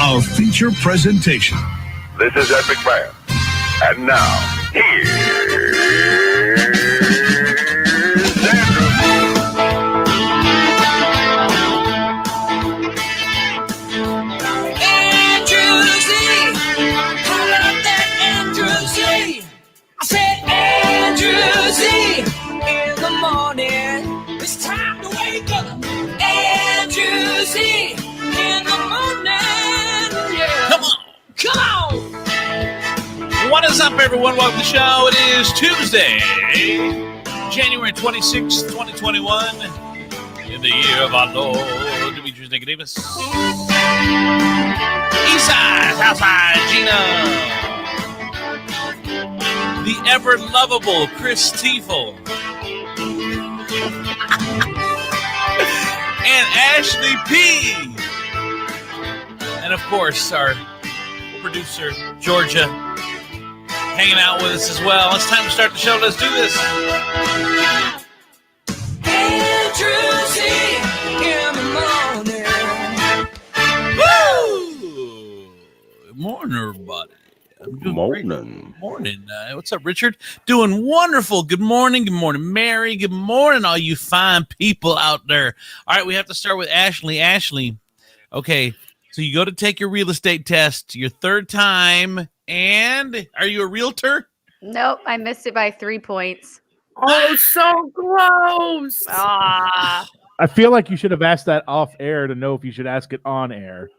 our feature presentation. This is Epic Man. And now, here's Andrew. Andrew Z. How about that Andrew Z? I said Andrew Z. In the morning, it's time to wake up. Andrew Z. In the morning, yeah. Come on. What is up, everyone? Welcome to the show. It is Tuesday, January 26th, 2021, in the year of our Lord, Demetrius Nicodemus. Eastside, Southside, Gina. The ever-lovable Chris Tiefel. And Ashley P. And, of course, our producer, Georgia, hanging out with us as well. It's time to start the show. Let's do this. Andrew Z. In the morning. Woo! Good morning, everybody. I'm doing great. Morning. What's up, Richard? Doing wonderful. Good morning. Good morning, Mary. Good morning, all you fine people out there. All right, we have to start with Ashley. Ashley, okay, so you go to take your real estate test, your third time, and are you a realtor? Nope, I missed it by 3 points. Oh, so gross. Ah, I feel like you should have asked that off air to know if you should ask it on air.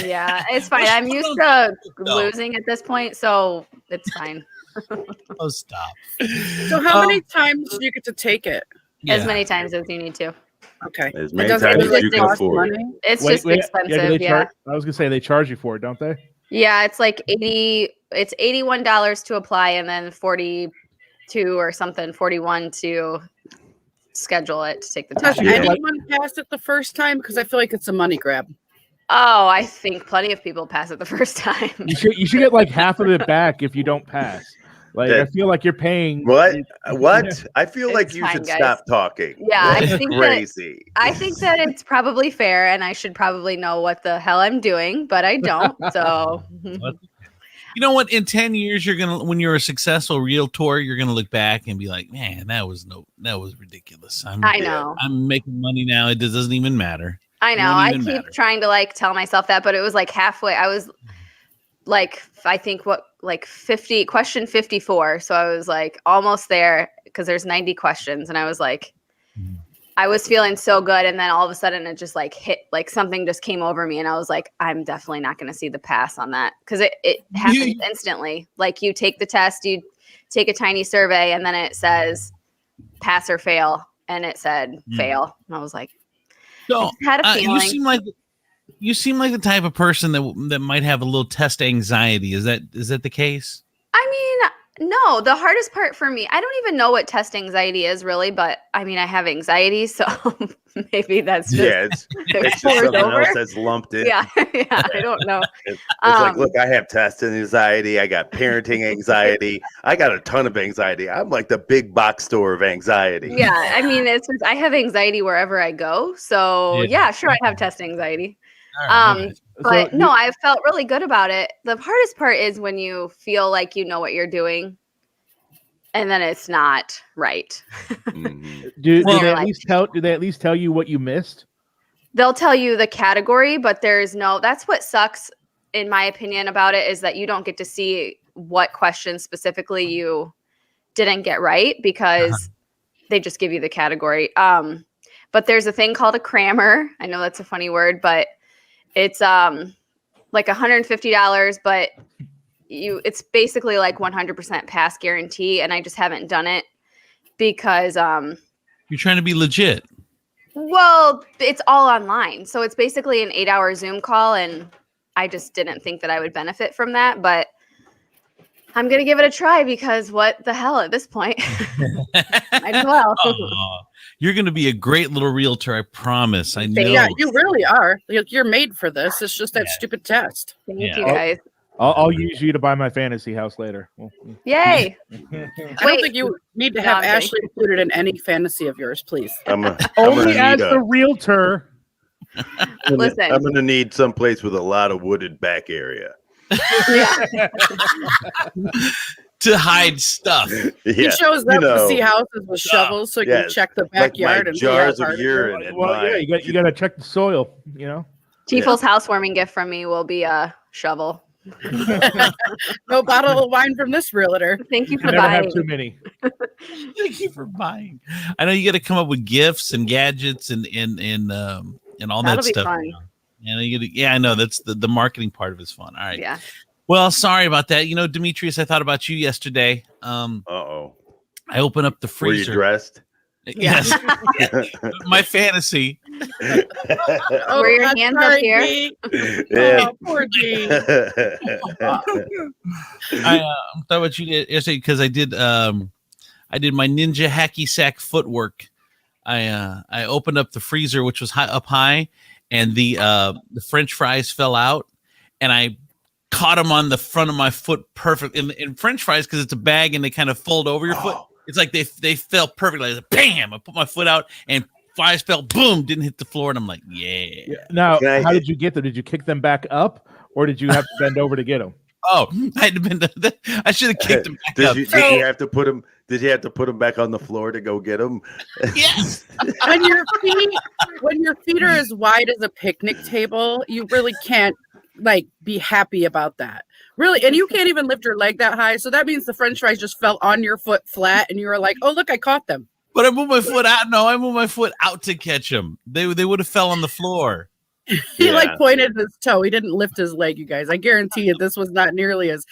yeah, it's fine. I'm used to losing at this point, so it's fine. Oh, stop. So how many times do you get to take it? As many times as you need to. Okay. As many Does times it as you can cost afford. money? It's Wait, just expensive, yeah. I was gonna say they charge you for it, don't they? Yeah, it's like it's $81 to apply and then 42 or something, 41 to schedule it to take the Does test. anyone pass it the first time? Because I feel like it's a money grab. Oh, I think plenty of people pass it the first time. You should get like half of it back if you don't pass. Like I feel like you're paying. What? I feel like It's you fine, should guys. stop talking. Yeah, I That's think crazy. I think that it's probably fair, and I should probably know what the hell I'm doing, but I don't. So, You know what? In 10 years, when you're a successful realtor, you're gonna look back and be like, "Man, that was ridiculous." I know. I'm making money now. It doesn't even matter. I know. Won't I even keep matter. trying to like tell myself that, but it was like halfway. I was like, I think question 54. So I was like almost there because there's 90 questions, and I was like, I was feeling so good, and then all of a sudden it just like hit, like something just came over me, and I was like, I'm definitely not going to see the pass on that because it happens instantly. Like you take the test, you take a tiny survey, and then it says pass or fail, and it said fail, and I was like, So had a feeling. you seem like the type of person that might have a little test anxiety. Is that the case? I mean, no, the hardest part for me, I don't even know what test anxiety is really, but I mean, I have anxiety, so maybe that's just, it's just something else that's lumped in. Yeah, I don't know. It's like, look, I have test anxiety. I got parenting anxiety. I got a ton of anxiety. I'm like the big box store of anxiety. Yeah, I mean, I have anxiety wherever I go, so yeah, sure, I have test anxiety. But no, I felt really good about it. The hardest part is when you feel like you know what you're doing and then it's not right. Do they at least tell you what you missed? They'll tell you the category, but that's what sucks in my opinion about it, is that you don't get to see what question specifically you didn't get right because they just give you the category. But there's a thing called a crammer. I know that's a funny word, but it's like $150, but it's basically like 100% pass guarantee, and I just haven't done it because You're trying to be legit. well, it's all online. So it's basically an 8-hour Zoom call, and I just didn't think that I would benefit from that, but I'm going to give it a try because what the hell at this point? Might as well. Oh, you're going to be a great little realtor, I promise. I know. Yeah, you really are. You're made for this. It's just that stupid test. Thank you guys. I'll use you to buy my fantasy house later. Yay. I don't think you need to have Ashley included in any fantasy of yours, please. Only as the realtor. Listen. I'm gonna need someplace with a lot of wooded back area. Yeah. To hide stuff. He shows up to see houses with shovels so you can check the backyard and jars of urine. Well, yeah, you got to check the soil. You know. Tiefel's housewarming gift from me will be a shovel. No bottle of wine from this realtor. Thank you for Never buying. have too many. Thank you for buying. I know you got to come up with gifts and gadgets and all That'll that be stuff. fun. Yeah, I know that's the marketing part of it is fun. All right. Yeah. Well, sorry about that. You know, Demetrius, I thought about you yesterday. Uh-oh. I opened up the freezer. Were you dressed? Yes. My fantasy. Were your hands up here? Yeah. Oh, poor G. I thought about you yesterday because I did my ninja hacky sack footwork. I opened up the freezer, which was up high, and the French fries fell out, and I caught them on the front of my foot perfect. In French fries, because it's a bag and they kind of fold over your foot. It's like they fell perfectly. Like, bam! I put my foot out and flies fell. Boom! Didn't hit the floor, and I'm like, yeah. Now, how did you get them? Did you kick them back up, or did you have to bend over to get them? Oh, I had to bend. I should have kicked them back up. Did you have to put them? Did you have to put them back on the floor to go get them? Yes. When your feet are as wide as a picnic table, you really can't be happy about that. Really, and you can't even lift your leg that high. So that means the French fries just fell on your foot flat, and you were like, "Oh, look, I caught them." But I moved my foot out. No, I moved my foot out to catch them. They would have fell on the floor. He pointed his toe. He didn't lift his leg, you guys. I guarantee you this was not nearly as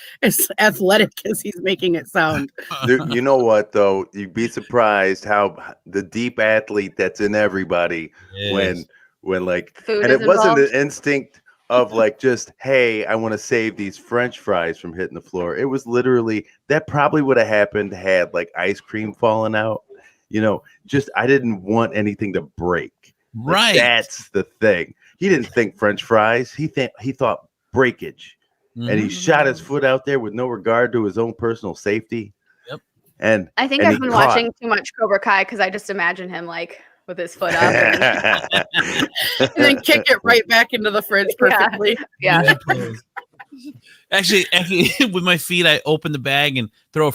athletic as he's making it sound. You know what, though? You'd be surprised how the deep athlete that's in everybody when Food and is it wasn't involved. an instinct of just, hey, I want to save these French fries from hitting the floor. It was literally that probably would have happened had ice cream falling out. I didn't want anything to break. Right. That's the thing. He didn't think French fries. He thought breakage. Mm-hmm. And he shot his foot out there with no regard to his own personal safety. Yep. And I think I've been watching too much Cobra Kai because I just imagine him with his foot up. And then kick it right back into the fridge perfectly. Yeah. Actually, with my feet, I open the bag and throw a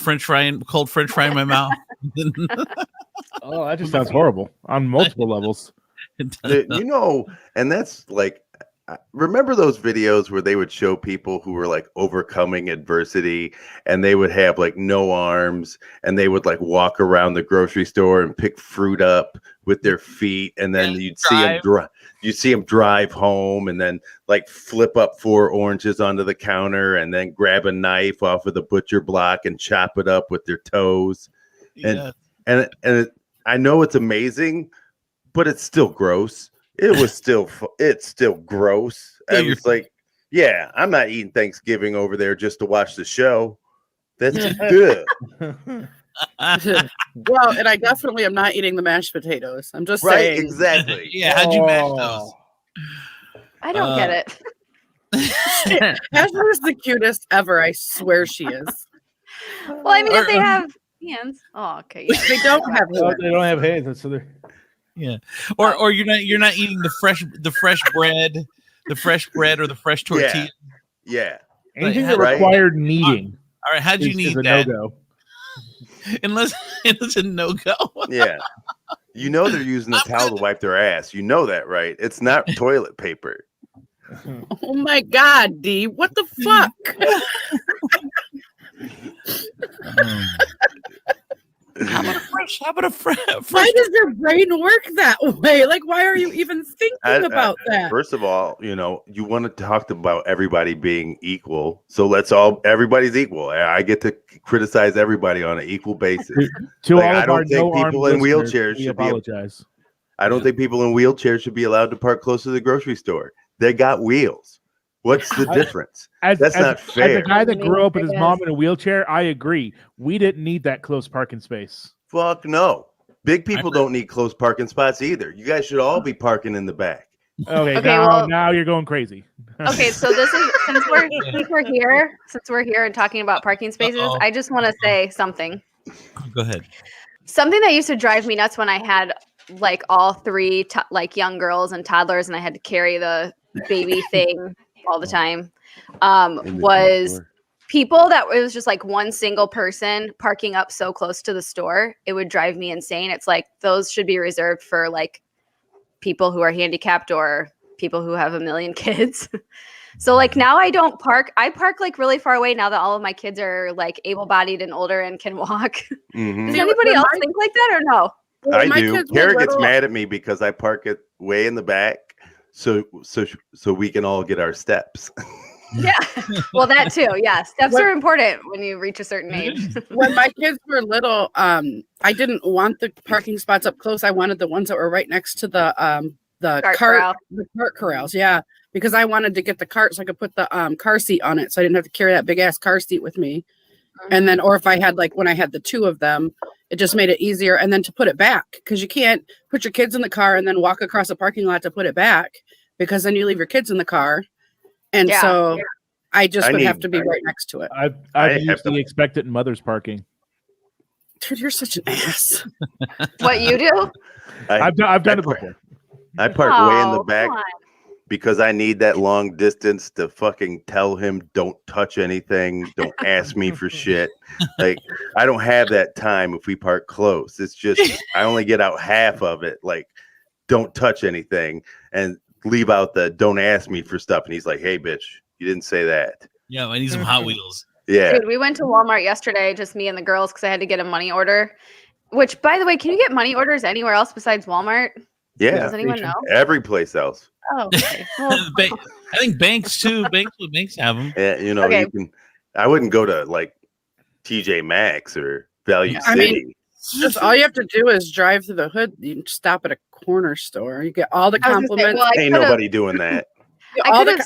cold French fry in my mouth. Oh, that just sounds horrible on multiple levels. And that's remember those videos where they would show people who were overcoming adversity and they would have no arms and they would walk around the grocery store and pick fruit up with their feet, and then you'd see them drive home and then flip up 4 oranges onto the counter and then grab a knife off of the butcher block and chop it up with their toes. And I know it's amazing, but it's still gross. It's still gross. I was I'm not eating Thanksgiving over there just to watch the show. That's good. Well, and I definitely am not eating the mashed potatoes. I'm just right, saying. exactly. Yeah, how'd you mash those? I don't get it. Ashley is the cutest ever. I swear she is. Well, I mean, if they have hands. Oh, okay. Yeah. They don't have hands. They don't have hands, so they're. Yeah, or you're not eating the fresh bread, or the fresh tortilla. Yeah. Anything that required kneading. All right, how'd you knead that? No-go. Unless it's a no-go. Yeah. They're using a towel to wipe their ass. You know that, right? It's not toilet paper. Oh my God, D! What the fuck? How about a fresh? Why does your brain work that way? Why are you even thinking about that? First of all, you want to talk about everybody being equal. So everybody's equal. I get to criticize everybody on an equal basis. I don't think people in wheelchairs should apologize. I don't think people in wheelchairs should be allowed to park close to the grocery store. They got wheels. What's the difference? That's not fair. As a guy that grew up with his mom in a wheelchair, I agree. We didn't need that close parking space. Fuck no. Big people don't need close parking spots either. You guys should all be parking in the back. Okay, now you're going crazy. Okay, so this is since we're here and talking about parking spaces, I just want to say something. Go ahead. Something that used to drive me nuts when I had like all three like young girls and toddlers, and I had to carry the baby thing all the time. Was people that it was just like one single person parking up so close to the store. It would drive me insane. It's like those should be reserved for like people who are handicapped or people who have a million kids. So like now I don't park. I park like really far away now that all of my kids are like able-bodied and older and can walk. Mm-hmm. Does anybody else think like that or no? I do. Kara gets mad at me because I park it way in the back, so we can all get our steps. Yeah, well, that too. Yeah, steps are important when you reach a certain age. When my kids were little, I didn't want the parking spots up close. I wanted the ones that were right next to the cart corrals. Yeah, because I wanted to get the cart so I could put the car seat on it, so I didn't have to carry that big ass car seat with me. And then, or if I had like when I had the two of them, it just made it easier. And then to put it back, because you can't put your kids in the car and then walk across a parking lot to put it back, because then you leave your kids in the car. And I just would have to be right next to it. I've used the expectant mother's parking. Dude, you're such an ass. What you do? I've done it before. I park way in the back because I need that long distance to fucking tell him don't touch anything, don't ask me for shit. Like I don't have that time if we park close. It's just I only get out half of it. Like don't touch anything and leave out the don't ask me for stuff. And he's like, hey bitch, you didn't say that. Yeah, I need some Hot Wheels. Yeah. Dude, we went to Walmart yesterday, just me and the girls, because I had to get a money order. Which, by the way, can you get money orders anywhere else besides Walmart? Yeah. Does anyone know? Every place else. Oh, okay. Well, I think banks too. Banks have them. Yeah, you know, you can. I wouldn't go to like TJ Maxx or Value City. Mean, just all you have to do is drive through the hood. You stop at a corner store. You get all the compliments. Ain't nobody doing that. I live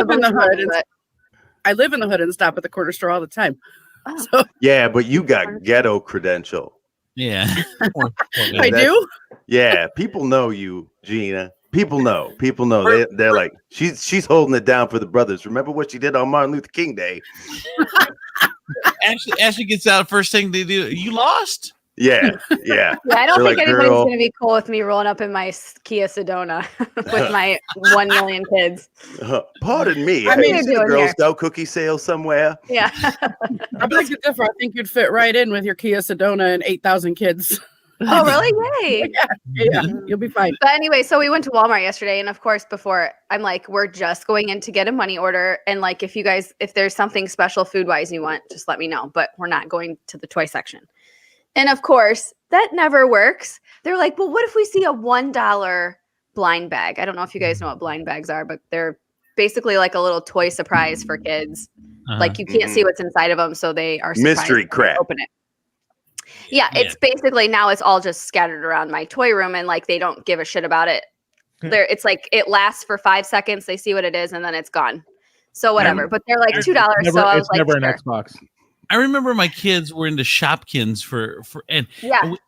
in the hood. I live in the hood and stop at the corner store all the time. Oh. So, yeah, but you got ghetto credential. Yeah, I do. Yeah, people know you, Gina. People know. They're like, she's holding it down for the brothers. Remember what she did on Martin Luther King Day? Ashley gets out. First thing they do, you lost. Yeah. I don't think anybody's going to be cool with me rolling up in my Kia Sedona with my 1 million kids. Pardon me. I mean, is a Girl Scout cookie sale somewhere? Yeah. I beg to differ. I think you'd fit right in with your Kia Sedona and 8,000 kids. Oh, really? Yay. Yeah, you'll be fine. But anyway, so we went to Walmart yesterday, and of course, before I'm like, we're just going in to get a money order, and like, if there's something special food wise you want, just let me know. But we're not going to the toy section. And of course, that never works. They're like, well, what if we see a $1 blind bag? I don't know if you guys know what blind bags are, but they're basically like a little toy surprise for kids. Like you can't see what's inside of them, so they are mystery crap. Open it. Yeah, it's basically now it's all just scattered around my toy room, and like they don't give a shit about it. It's like it lasts for 5 seconds. They see what it is, and then it's gone. So whatever. But they're like $2. So I was like, never an Xbox. I remember my kids were into Shopkins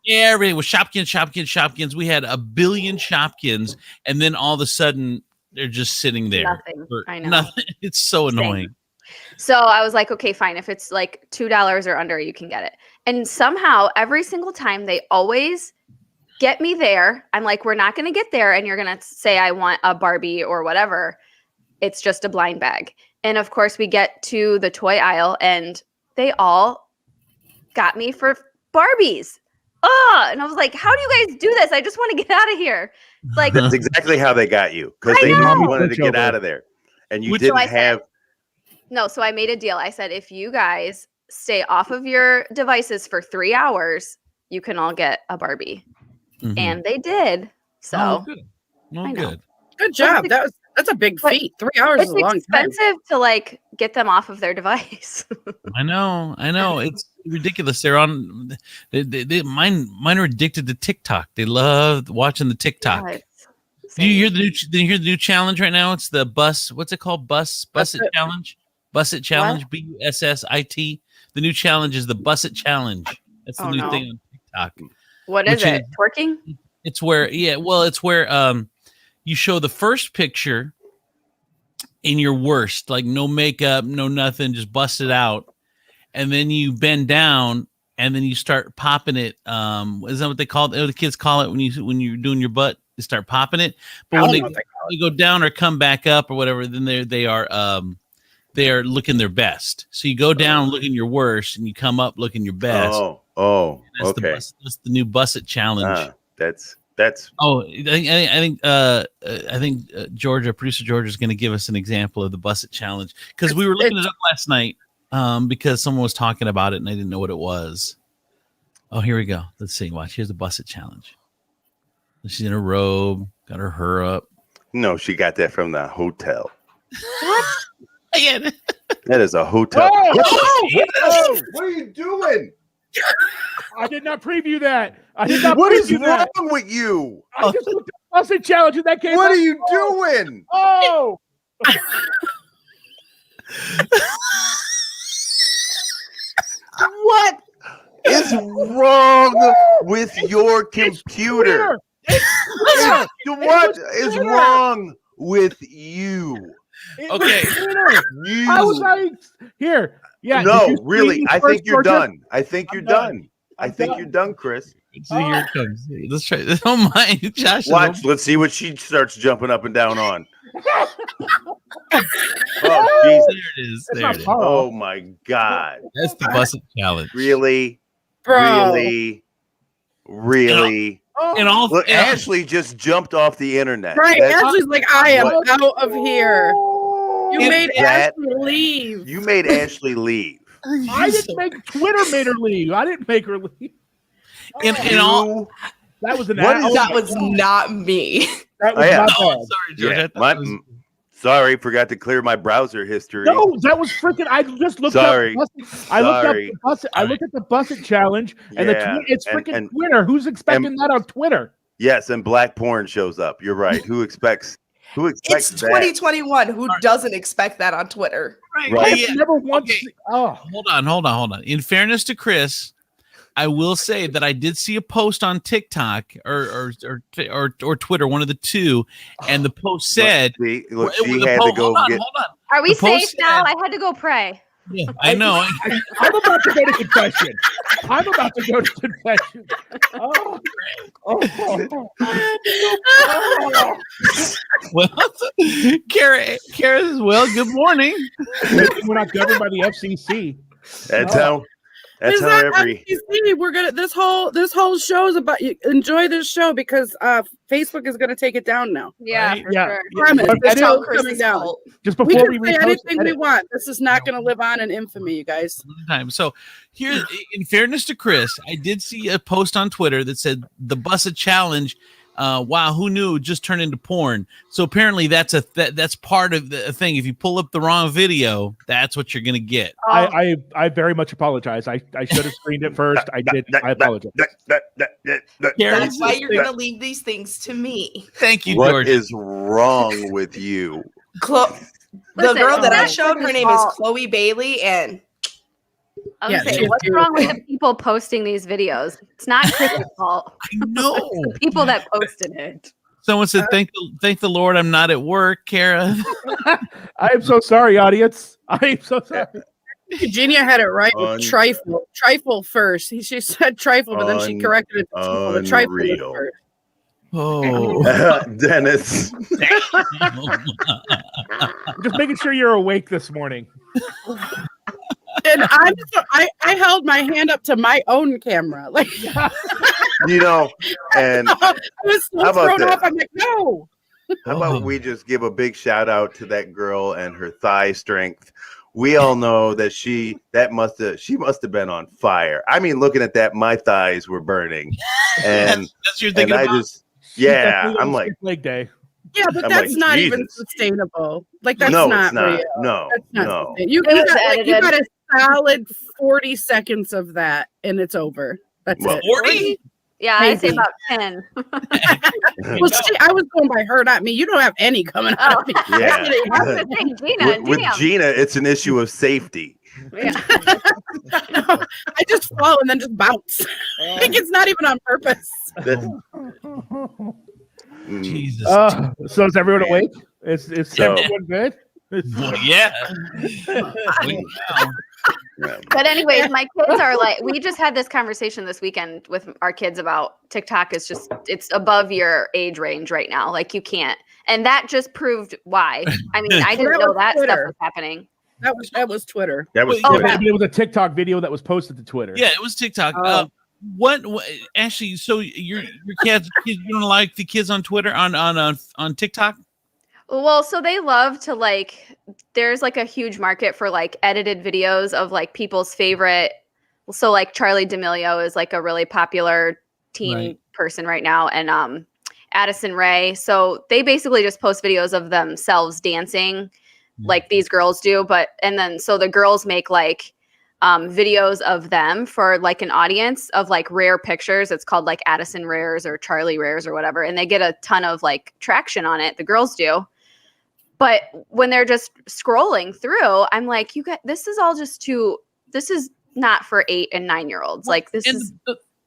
everything was Shopkins. We had 1 billion Shopkins, and then all of a sudden they're just sitting there. Nothing. I know. Nothing. It's so annoying. So I was like, okay, fine. If it's like $2 or under, you can get it. And somehow every single time they always get me there. I'm like, we're not going to get there. And you're going to say, I want a Barbie or whatever. It's just a blind bag. And of course we get to the toy aisle and they all got me for Barbies. And I was like, how do you guys do this? I just want to get out of here. Like that's exactly how they got you, because they wanted to get out of there. And you didn't have. No, so I made a deal. I said, if you guys stay off of your devices for 3 hours, you can all get a Barbie. Mm-hmm. And they did. So good. I know. Good job. That's a big feat. 3 hours is a long time. It's expensive to like get them off of their device. I know. It's ridiculous. They're on. Mine are addicted to TikTok. They love watching the TikTok. Yeah, do you hear the new challenge right now? It's the bus. What's it called? Bus it challenge. Bus it challenge. BUSSIT. The new challenge is the Bus It challenge. That's the new thing on TikTok. What is it? Twerking? It's where you show the first picture in your worst, like no makeup, no nothing, just bust it out. And then you bend down and then you start popping it. Is that what they call it? The kids call it when you're doing your butt, you start popping it. But when they go down or come back up or whatever, then they are looking their best. So you go down looking your worst, and you come up looking your best. Okay. That's the new Busset challenge. That's. Oh, I think Georgia, producer Georgia, is going to give us an example of the Busset challenge because we were looking it up last night because someone was talking about it and I didn't know what it was. Oh, here we go. Let's see. Watch. Here's the Busset challenge. She's in a robe, got her up. No, she got that from the hotel. What? Yeah. That is a hotel. Oh, what are you doing? I did not preview that. I did not. What is preview that. wrong with you? I just looked at the Busset challenge and that came. What up. are you doing? Oh. What is wrong with your computer? What is wrong with you? Okay. I was like, here. Yeah. No, really. I think you're done. I think you're done. I think you're done, Chris. So here it comes. Let's try. Don't mind, Josh. Watch. Let's see what she starts jumping up and down on. Oh, There Jesus. it is. There it is. Oh my God. That's the Busset challenge. Really? Bro. Really? And all Look, Ashley just jumped off the internet. Right. That's- Ashley's like, I am out of here. You Is made that- Ashley leave. You made Ashley leave. I didn't make Twitter made her leave. I didn't make her leave. in all. That was an What ad- is- That was not me. That was Oh, yeah. my Oh, bad. sorry, George. Yeah, I thought it was- sorry, forgot to clear my browser history. No, that was freaking. I just looked Sorry. up. I looked up Sorry. the Busset. I looked at the Busset challenge, and Yeah, it's and- freaking and- Twitter. Who's expecting that on Twitter? Yes, and black porn shows up. You're right. Who expects It's that? 2021. Who doesn't expect that on Twitter? Right. Right. I Yeah. have never once. Okay. Oh, Hold on. In fairness to Chris, I will say that I did see a post on TikTok or Twitter, one of the two, and the post said, Look, Well, she the had poll- to go hold on, get. hold on. Are we The post safe now? said- I had to go pray. Yeah, I know. I'm about to go to confession. I'm about to go to confession. Oh. Well, Kara says, well, good morning. We're not governed by the FCC. That's No. how. That's Is how that every. FCC? We're gonna this whole show is about you. Enjoy this show because Facebook is gonna take it down now. Yeah, Right. for Yeah. sure. Promise. But This that show's is- coming down. Just We before can we say repost anything we edit. want. This is not gonna live on in infamy, you guys. Time. So here, in fairness to Chris, I did see a post on Twitter that said the Busset challenge. Wow, who knew? Just turned into porn. So apparently that's that's part of the thing. If you pull up the wrong video, that's what you're gonna get. I very much apologize. I should have screened it first. I did. I apologize. Kara, That's why you're gonna leave these things to me. thank you, What George. is wrong with you? The Listen, girl that I it's showed, not her name is fault. Chloe Bailey, and I was Yeah, gonna say, she's what's doing wrong with it. the people posting these videos? It's not Chris's fault. I know. It's the people that posted it. Someone said, "Thank the Lord, I'm not at work." Kara, I am so sorry, audience. I am so sorry. Virginia had it right with trifle. Trifle first. She said trifle, but then she corrected it to trifle. The trifle was Unreal. first. oh, Dennis. Just making sure you're awake this morning. And I held my hand up to my own camera. Like You know, and I was so How about thrown this? off. I'm like, no. how about we just give a big shout out to that girl and her thigh strength. We all know that she must have been on fire. I mean, looking at that, my thighs were burning, and that's what you're and thinking I about. just yeah, Definitely I'm on like, leg day. Yeah, but I'm that's like, not even Jesus. sustainable. Like that's no, not it's not. real. No, That's not no. sustainable. You It was got edited. a solid 40 seconds of that, and it's over. That's Well, it. 40? Yeah, I'd say Maybe. about 10. Well, see, I was going by her, not me. You don't have any coming out of me. Yeah. I was gonna say, Gina, With damn. Gina, it's an issue of safety. Yeah. I just fall and then just bounce. Like it's not even on purpose. That- Mm. Jesus. So is everyone awake? Is So- everyone good? Well, yeah. But anyways, my kids are like, we just had this conversation this weekend with our kids about TikTok is just, it's above your age range right now. Like you can't. And that just proved why. I mean, I didn't know that stuff was happening. That was Twitter. That was It was a TikTok video that was posted to Twitter. Yeah, it was TikTok. What Ashley? So your kids, you don't like the kids on Twitter on TikTok? Well, so they love to like. There's like a huge market for like edited videos of like people's favorite. So like Charlie D'Amelio is like a really popular teen person right now, and Addison Rae. So they basically just post videos of themselves dancing, like these girls do. And then so the girls make like videos of them for like an audience of like rare pictures. It's called like Addison Rares or Charlie Rares or whatever. And they get a ton of like traction on it. The girls do. But when they're just scrolling through, I'm like, this is all just this is not for 8 and 9-year-olds. Like this is.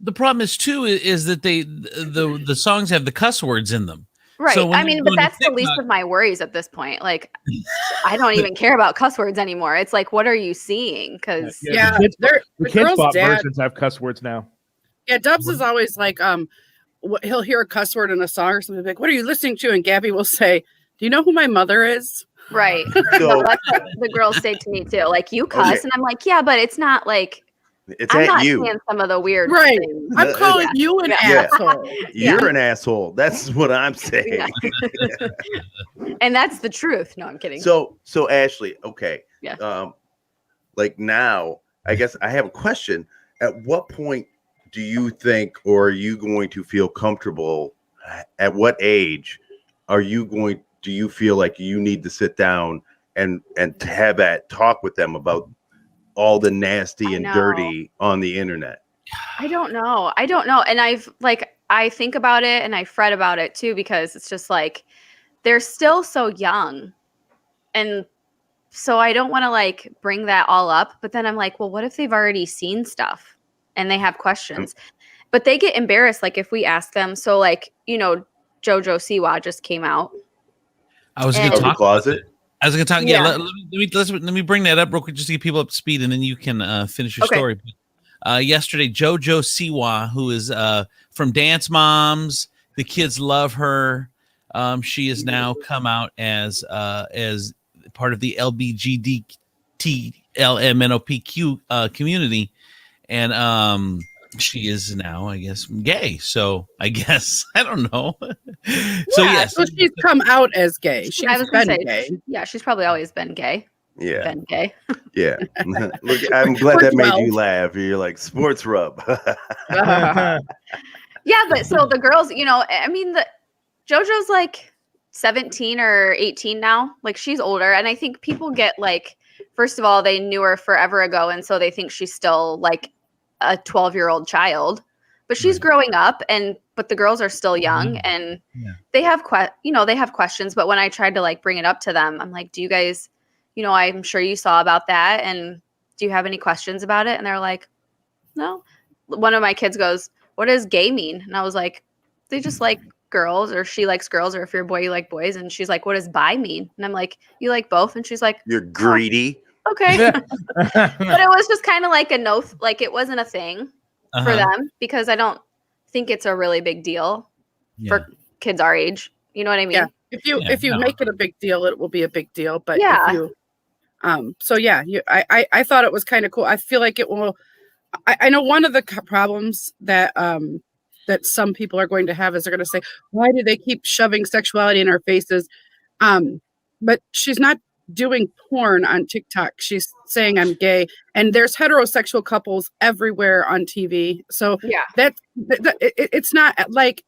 The problem is too is that the songs have the cuss words in them. Right. So I mean, but that's the least of my worries at this point. Like, I don't even care about cuss words anymore. It's like, what are you seeing? Because the kids bought versions have cuss words now. Yeah, Dubs is always like, he'll hear a cuss word in a song or something like, "What are you listening to?" And Gabby will say, "Do you know who my mother is?" Right. So, that's what the girls say to me too. Like, you cuss, and I'm like, yeah, but it's not like. I'm not seeing some of the weird things. I'm calling you an asshole. You're an asshole. That's what I'm saying. Yeah. And that's the truth. No, I'm kidding. So Ashley, okay. Yeah. Like now, I guess I have a question. At what point do you think, or are you going to feel comfortable? At what age do you feel like you need to sit down and to have that talk with them about all the nasty and dirty on the internet? I don't know. And I think about it and I fret about it too, because it's just like, they're still so young. And so I don't want to like bring that all up, but then I'm like, well, what if they've already seen stuff and they have questions, but they get embarrassed. Like if we ask them, so like, JoJo Siwa just came out. I was going to talk closet. I was going to talk. Yeah, let me bring that up real quick just to get people up to speed, and then you can finish your story. Yesterday, JoJo Siwa, who is from Dance Moms, the kids love her. She has now come out as part of the LGBTLMNOPQ community, and she is now, I guess, gay. So I guess I don't know. So she's come out as gay. She's been gay. Yeah, she's probably always been gay. Yeah, been gay. Yeah. Look, I'm glad that made you laugh. You're like sports rub. Yeah, but so the girls, I mean, JoJo's like 17 or 18 now. Like she's older, and I think people get like, first of all, they knew her forever ago, and so they think she's still like a 12-year-old child, but she's growing up, but the girls are still young, and they have they have questions. But when I tried to like bring it up to them, I'm like, do you guys, I'm sure you saw about that, and do you have any questions about it? And they're like, no. One of my kids goes, what does gay mean? And I was like, they just like girls, or she likes girls, or if you're a boy, you like boys. And she's like, what does bi mean? And I'm like, you like both? And she's like, you're greedy. Okay. But it was just kind of like like it wasn't a thing for them, because I don't think it's a really big deal for kids our age. You know what I mean? Yeah. If you make it a big deal, it will be a big deal. But if you, I thought it was kind of cool. I feel like it will. I know one of the problems that that some people are going to have is they're going to say, why do they keep shoving sexuality in our faces? But she's not doing porn on TikTok. She's saying I'm gay, and there's heterosexual couples everywhere on TV. So it's not like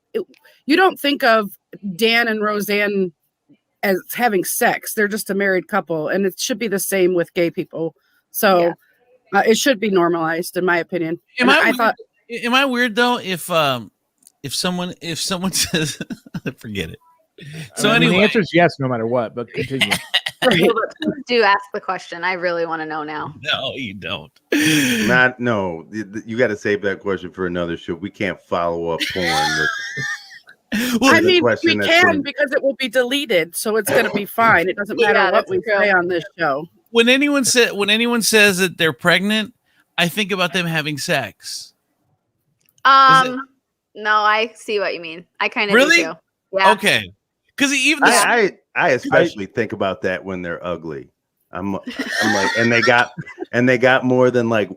you don't think of Dan and Roseanne as having sex. They're just a married couple, and it should be the same with gay people. So it should be normalized, in my opinion. Am I weird though if someone says forget it? So anyway, the answer is yes, no matter what. But continue. Do ask the question. I really want to know now. No, you don't. You got to save that question for another show. We can't follow up porn with. Well, I mean, we can because it will be deleted, so it's going to be fine. It doesn't matter what we say on this show. when anyone says that they're pregnant, I think about them having sex. No, I see what you mean. I kind of Really? do too. Yeah. Okay, because even I especially think about that when they're ugly. I'm like, and they got more than like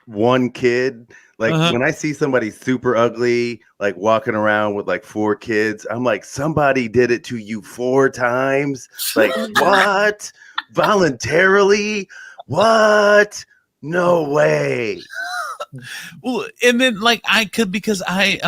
one kid. Like when I see somebody super ugly, like walking around with like 4 kids, I'm like, somebody did it to you 4 times. Like what? Voluntarily? What? No way. Well, and then like I could because I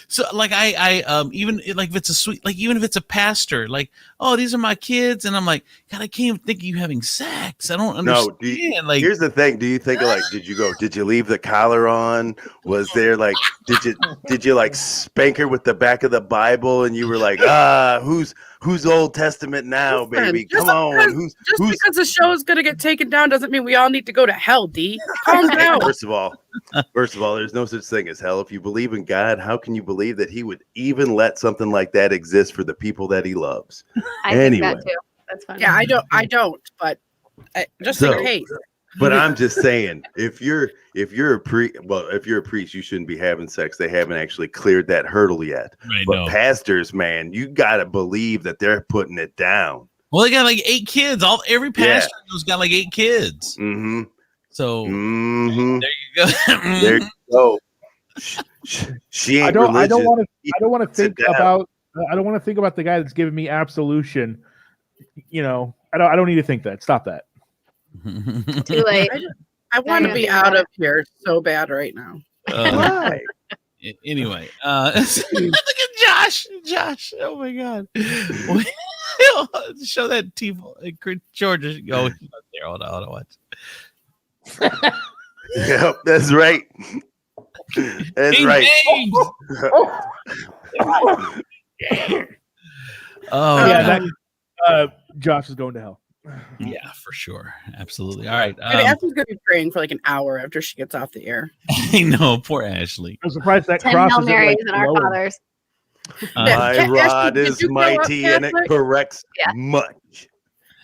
so like I even like if it's a sweet, like even if it's a pastor, like, oh, these are my kids, and I'm like, God, I can't even think of you having sex. I don't understand. No, here's the thing. Do you think of like, did you leave the collar on? Was there like, did you like spank her with the back of the Bible, and you were like, who's Old Testament now, baby? Come on. Who's because the show is gonna get taken down doesn't mean we all need to go to hell, D. Calm down. First of all, there's no such thing as hell. If you believe in God, how can you believe that he would even let something like that exist for the people that he loves? I think that too. That's fine. Yeah, I don't, but just in case. But I'm just saying, if you're a priest, you shouldn't be having sex. They haven't actually cleared that hurdle yet. But pastors, man, you gotta believe that they're putting it down. Well, they got like 8 kids. Every pastor has got like 8 kids. Mm-hmm. So there you go. There you go. She ain't religious. I don't want to think about the guy that's giving me absolution. You know, I don't need to think that. Stop that. Too late. I want to be out of here so bad right now. Why? Anyway, look at Josh. Oh my God. Show that Tiefel. Georgia. Oh, he's not there. Hold on, watch. Yep, that's right. That's right. Oh yeah, Josh is going to hell. Yeah, for sure. Absolutely. All right. Ashley's going to be praying for like an hour after she gets off the air. I know. Poor Ashley. I'm surprised that 10 crosses Hail Marys it, like, and our lower. fathers. My rod Ashley, is mighty and it corrects much.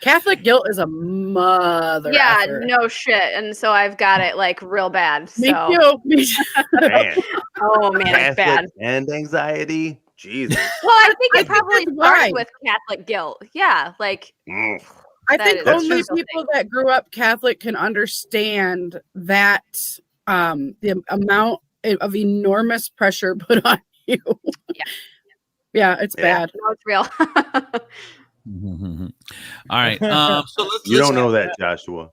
Catholic guilt is a mother. Yeah, effort. no shit. And so I've got it like real bad. So. Me too. Man. Oh man, it's bad. And anxiety. Jesus. Well, I think it think probably that's started why. with Catholic guilt. Yeah, like I That think is only true. people that grew up Catholic can understand that the amount of enormous pressure put on you. Yeah, it's bad. no, it's real. All right. So You don't know that, Joshua.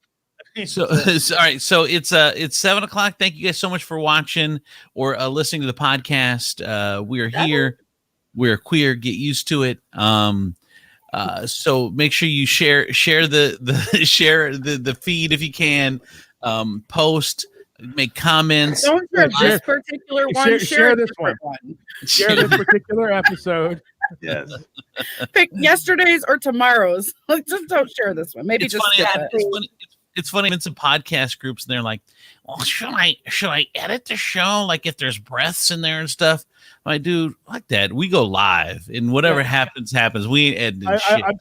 So all right. So it's 7:00. Thank you guys so much for watching or listening to the podcast. We're here. We're queer. Get used to it. So make sure you share the feed if you can. Post, make comments. Don't share this particular one. Share this one. one. Share this particular episode. Yes. Pick yesterday's or tomorrow's. Like, just don't share this one. Maybe It's just funny. skip it. It's funny. I'm in some podcast groups and they're like, "Well, should I edit the show? Like if there's breaths in there and stuff?" My dude, like that. We go live, and whatever happens. We ain't editing shit. I'm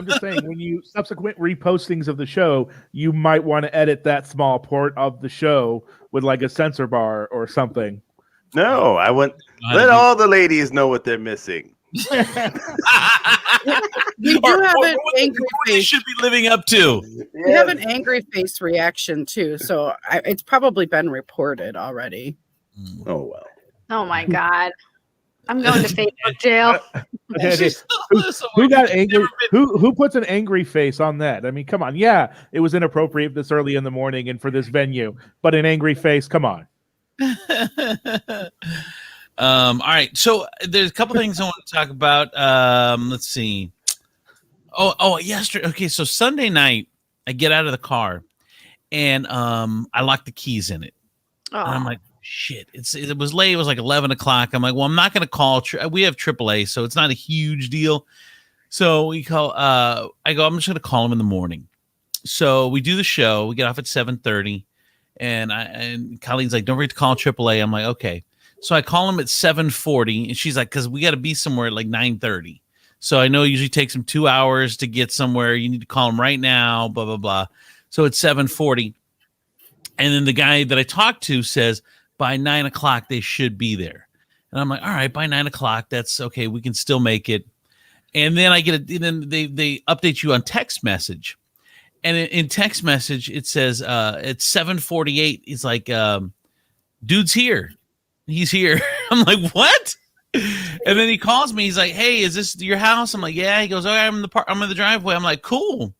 just saying. When you subsequent repostings of the show, you might want to edit that small part of the show with like a censor bar or something. No, I want let all the ladies know what they're missing. We do have an angry they face. should be living up to. We have an angry face reaction too, so it's probably been reported already. Oh well. Oh my God. I'm going to Facebook jail. Who got angry? Who puts an angry face on that? I mean, come on. Yeah, it was inappropriate this early in the morning and for this venue, but an angry face, come on. All right. So there's a couple things I want to talk about. Let's see. Yesterday. Okay, so Sunday night, I get out of the car and I lock the keys in it. Oh. And I'm like, shit. It was late. It was like 11 o'clock. I'm like, well, I'm not going to call. We have AAA, so it's not a huge deal. So we call. I go, I'm just going to call him in the morning. So we do the show. We get off at 7:30, and Colleen's like, don't forget to call AAA. I'm like, okay. So I call him at 7:40, and she's like, because we got to be somewhere at like 9:30. So I know it usually takes him 2 hours to get somewhere. You need to call him right now, blah, blah, blah. So it's 7:40. And then the guy that I talked to says by 9 o'clock, they should be there. And I'm like, all right, by 9 o'clock, that's okay. We can still make it. And then then they update you on text message. And in text message, it says it's 7:48. He's like, dude's here. He's here. I'm like, what? And then he calls me. He's like, hey, is this your house? I'm like, yeah. He goes, oh, I'm in the driveway. I'm like, cool.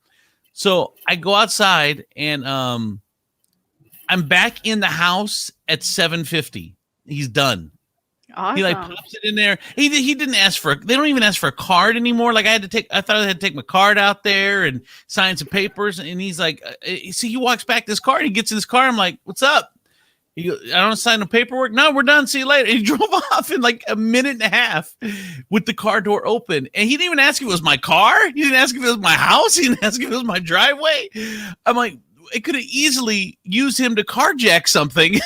So I go outside and I'm back in the house at 7:50. He's done. Awesome. He like pops it in there. He didn't ask for. They don't even ask for a card anymore. Like I thought I had to take my card out there and sign some papers. And he's like, see, he walks back this car. And he gets in his car. I'm like, what's up? He goes, I don't sign no paperwork. No, we're done. See you later. And he drove off in like a minute and a half with the car door open. And he didn't even ask if it was my car. He didn't ask if it was my house. He didn't ask if it was my driveway. I'm like, it could have easily used him to carjack something.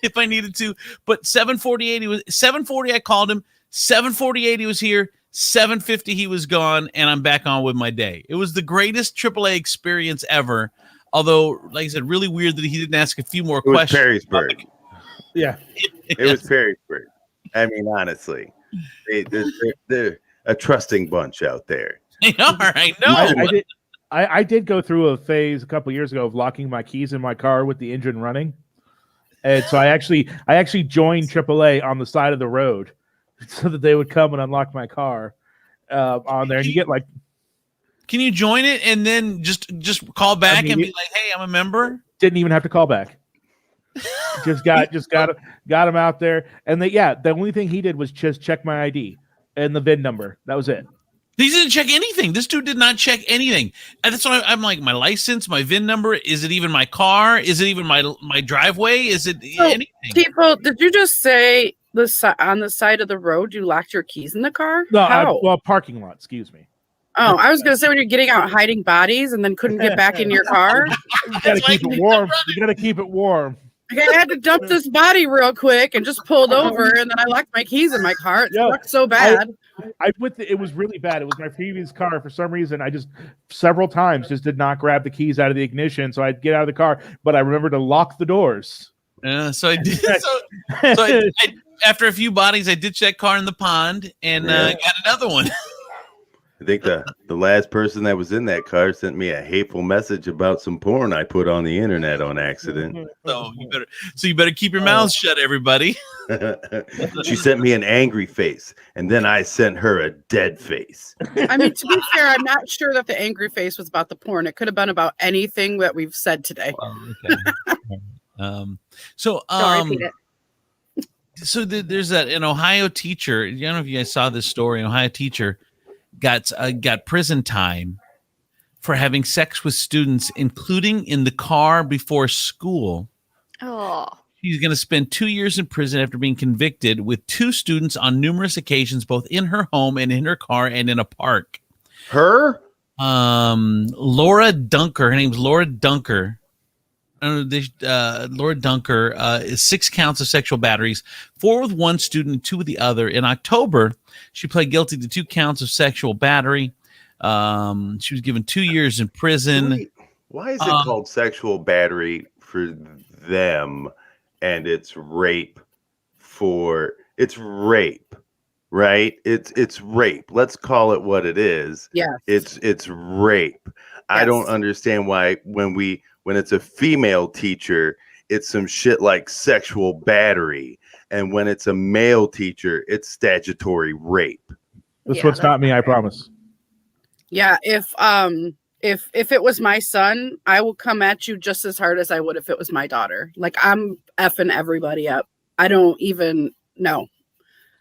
If I needed to, but 7:48, he was 7:40. I called him 7:48. He was here 7:50. He was gone, and I'm back on with my day. It was the greatest AAA experience ever. Although, like I said, really weird that he didn't ask a few more questions. Was Perrysburg. Yeah, it was Perrysburg. I mean, honestly, they're a trusting bunch out there. They are. I know. I did go through a phase a couple years ago of locking my keys in my car with the engine running. And so I actually joined AAA on the side of the road so that they would come and unlock my car on there. And you get like, can you join it and then just call back and be like, hey, I'm a member? Didn't even have to call back. just got him out there. And the only thing he did was just check my ID and the VIN number. That was it. He didn't check anything. This dude did not check anything. And that's why I'm like, my license, my VIN number, is it even my car? Is it even my driveway? Is it anything? People, did you just say on the side of the road you locked your keys in the car? No, parking lot, excuse me. Oh, I was going to say when you're getting out hiding bodies and then couldn't get back in your car. You got to keep it warm. You got to keep it warm. I had to dump this body real quick and just pulled over, and then I locked my keys in my car. It sucked so bad. It was really bad. It was my previous car. For some reason, I just several times just did not grab the keys out of the ignition, so I'd get out of the car. But I remember to lock the doors. So I did. So after a few bodies, I ditched that car in the pond and got another one. I think the last person that was in that car sent me a hateful message about some porn I put on the internet on accident. So you better keep your mouth shut, everybody. She sent me an angry face, and then I sent her a dead face. I mean, to be fair, I'm not sure that the angry face was about the porn. It could have been about anything that we've said today. Okay. Don't repeat it. So there's an Ohio teacher. I don't know if you guys saw this story. An Ohio teacher got prison time for having sex with students, including in the car before school. Oh. She's going to spend 2 years in prison after being convicted with 2 students on numerous occasions, both in her home and in her car and in a park. Her? Laura Dunker. Her name's Laura Dunker. Laura Dunker is 6 counts of sexual batteries, 4 with one student and 2 with the other. In October, she pled guilty to 2 counts of sexual battery. She was given 2 years in prison. Why is it called sexual battery for them, and it's rape it's rape, right? It's rape. Let's call it what it is. Yeah, it's rape. Yes. I don't understand why when it's a female teacher, it's some shit like sexual battery. And when it's a male teacher, it's statutory rape. That's what's not me, I promise. Yeah, if it was my son, I will come at you just as hard as I would if it was my daughter. Like, I'm effing everybody up. I don't even know.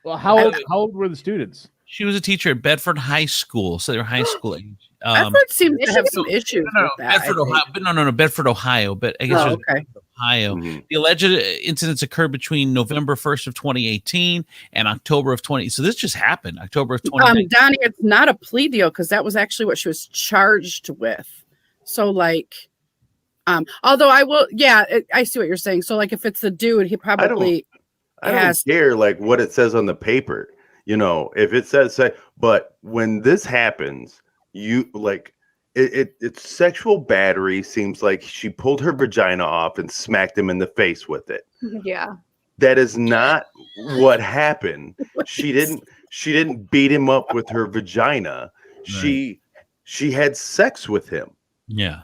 Well, how old were the students? She was a teacher at Bedford High School, so they're high school age. Bedford seems to have some issues with that. Bedford, Ohio. No, Bedford, Ohio. But I guess okay. Ohio. Mm-hmm. The alleged incidents occurred between November 1st of 2018 and October of 20. So this just happened, October of 2019. Donny, it's not a plea deal because that was actually what she was charged with. So like, although I will, I see what you're saying. So like, if it's the dude, he probably I don't care like what it says on the paper. You know, if it says say, but when this happens, you like it's sexual battery. Seems like she pulled her vagina off and smacked him in the face with it. Yeah. That is not what happened. She didn't beat him up with her vagina. Right. She had sex with him. Yeah.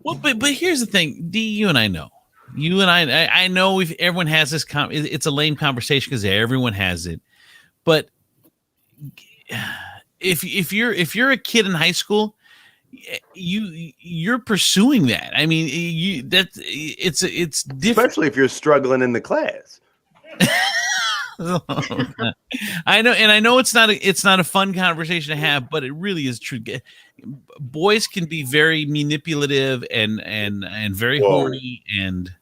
Well, but here's the thing, D. You and I know. You and I know everyone has this. It's a lame conversation because everyone has it. But if you're a kid in high school, you're pursuing that. I mean, it's different. Especially if you're struggling in the class. I know, and I know it's not a fun conversation to have, but it really is true. Boys can be very manipulative and very horny and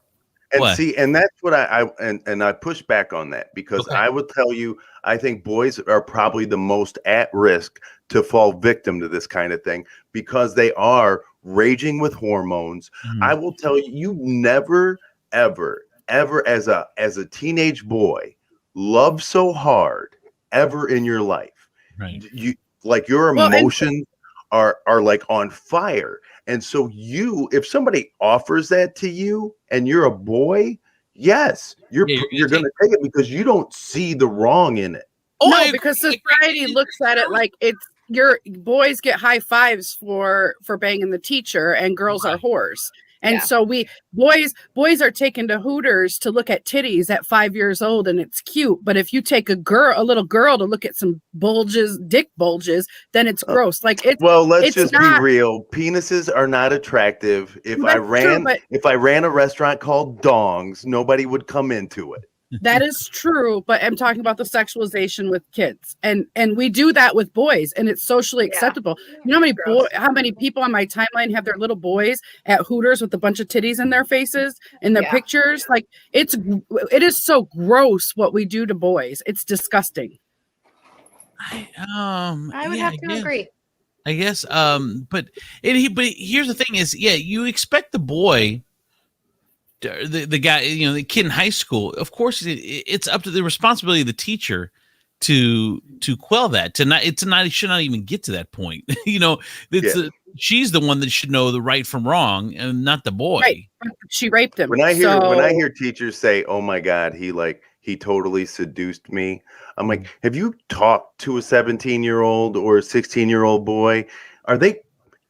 what? See, and that's what I push back on that because I would tell you, I think boys are probably the most at risk to fall victim to this kind of thing because they are raging with hormones. I will tell you, you never, ever as a teenage boy love so hard ever in your life. Right. You like your emotions are like on fire. And so if somebody offers that to you and you're a boy, yes, you're going to take it because you don't see the wrong in it. No, because society looks at it like it's your boys get high fives for banging the teacher and girls are whores. And so boys are taken to Hooters to look at titties at 5 years old and it's cute. But if you take a little girl to look at some dick bulges, then it's gross. Like let's just be real. Penises are not attractive. If I ran a restaurant called Dongs, nobody would come into it. That is true, but I'm talking about the sexualization with kids, and we do that with boys, and it's socially acceptable. You know how many people on my timeline have their little boys at Hooters with a bunch of titties in their faces in their pictures? Like it is so gross what we do to boys. It's disgusting. I would have to agree. I guess, but here's the thing: is you expect the boy. The guy, the kid in high school, of course, it's up to the responsibility of the teacher to quell that. It should not even get to that point. She's the one that should know the right from wrong, and not the boy. Right. She raped him. When I hear teachers say, "Oh my God, he totally seduced me," I'm like, have you talked to a 17-year-old or a 16-year-old boy? Are they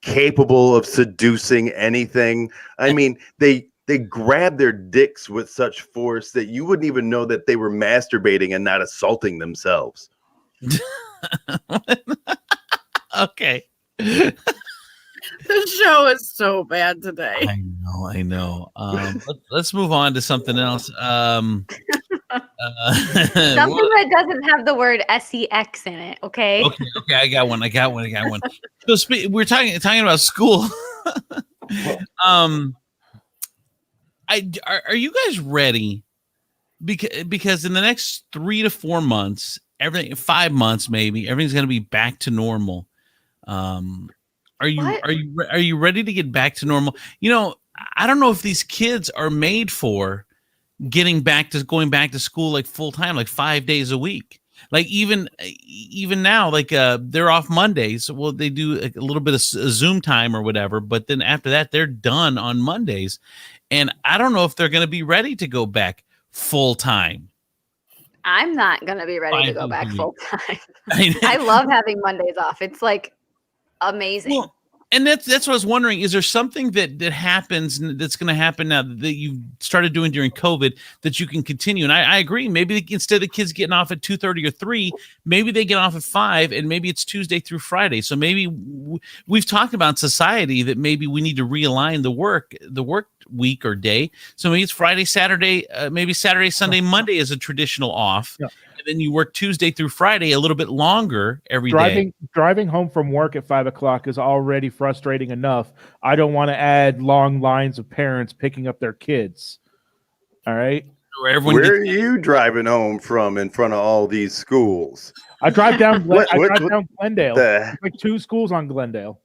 capable of seducing anything? I mean, they grab their dicks with such force that you wouldn't even know that they were masturbating and not assaulting themselves. Okay. The show is so bad today. I know. Let's move on to something else. Something that doesn't have the word sex in it. Okay. Okay. I got one. So we're talking about school. Are you guys ready? Because in the next 3 to 4 months, 5 months maybe, everything's going to be back to normal. Are you ready to get back to normal? I don't know if these kids are made for going back to school like full time, like 5 days a week. Like even now, like they're off Mondays. Well, they do a little bit of Zoom time or whatever, but then after that, they're done on Mondays. And I don't know if they're going to be ready to go back full time. I'm not going to be ready to go back full time. I love having Mondays off. It's like amazing. Well, and that's what I was wondering. Is there something that happens that's going to happen now that you started doing during COVID that you can continue? And I agree. Maybe instead of the kids getting off at 2:30 or 3, maybe they get off at 5, and maybe it's Tuesday through Friday. So maybe we've talked about society that maybe we need to realign the work week or day. So maybe it's Friday, Saturday, maybe Saturday, Sunday, Monday is a traditional off. Yeah. And then you work Tuesday through Friday a little bit longer every day. Driving home from work at 5 o'clock is already frustrating enough. I don't want to add long lines of parents picking up their kids. All right. Where are you driving home from in front of all these schools? I drive down Glendale. Like 2 schools on Glendale.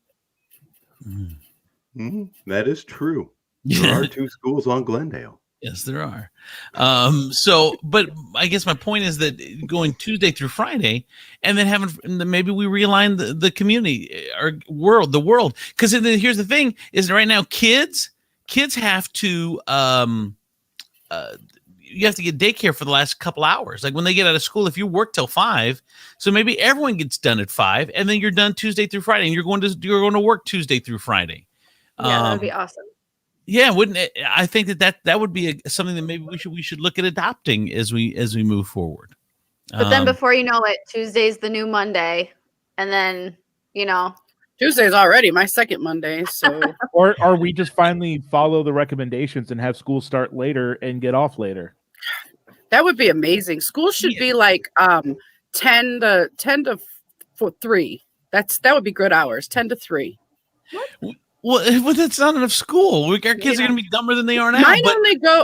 That is true. There are 2 schools on Glendale. Yes, there are. But I guess my point is that going Tuesday through Friday, and then maybe we realign the community, our world, the world. Because here's the thing: is right now kids have to you have to get daycare for the last couple hours. Like when they get out of school, if you work till 5, so maybe everyone gets done at 5, and then you're done Tuesday through Friday, and you're going to work Tuesday through Friday. Yeah, that would be awesome. Yeah, wouldn't it? I think that would be something that maybe we should look at adopting as we move forward. But then before you know it, Tuesday's the new Monday, and then Tuesday's already my second Monday. So or we just finally follow the recommendations and have school start later and get off later. That would be amazing. School should be like 10 to 3. That would be good hours. 10 to 3. Well, that's not enough school. Our kids are going to be dumber than they are now.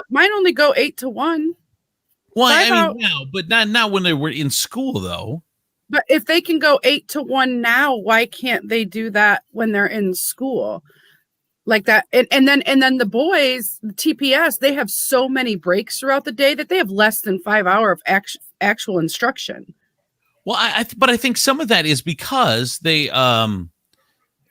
Mine only go 8 to 1. Well, I mean, now, but not when they were in school, though. But if they can go 8 to 1 now, why can't they do that when they're in school? Like that, and then the boys, the TPS, they have so many breaks throughout the day that they have less than 5 hours of actual instruction. Well, but I think some of that is because they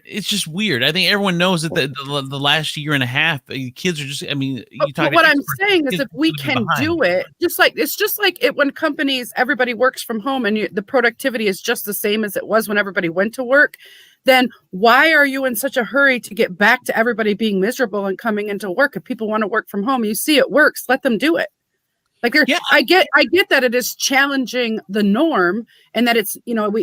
it's just weird. I think everyone knows that the last year and a half, kids are just. I mean, but what I'm saying is, if we can do it, it's just like it when companies, everybody works from home, and the productivity is just the same as it was when everybody went to work. Then why are you in such a hurry to get back to everybody being miserable and coming into work? If people want to work from home, you see it works, let them do it. Like I get that it is challenging the norm and that it's,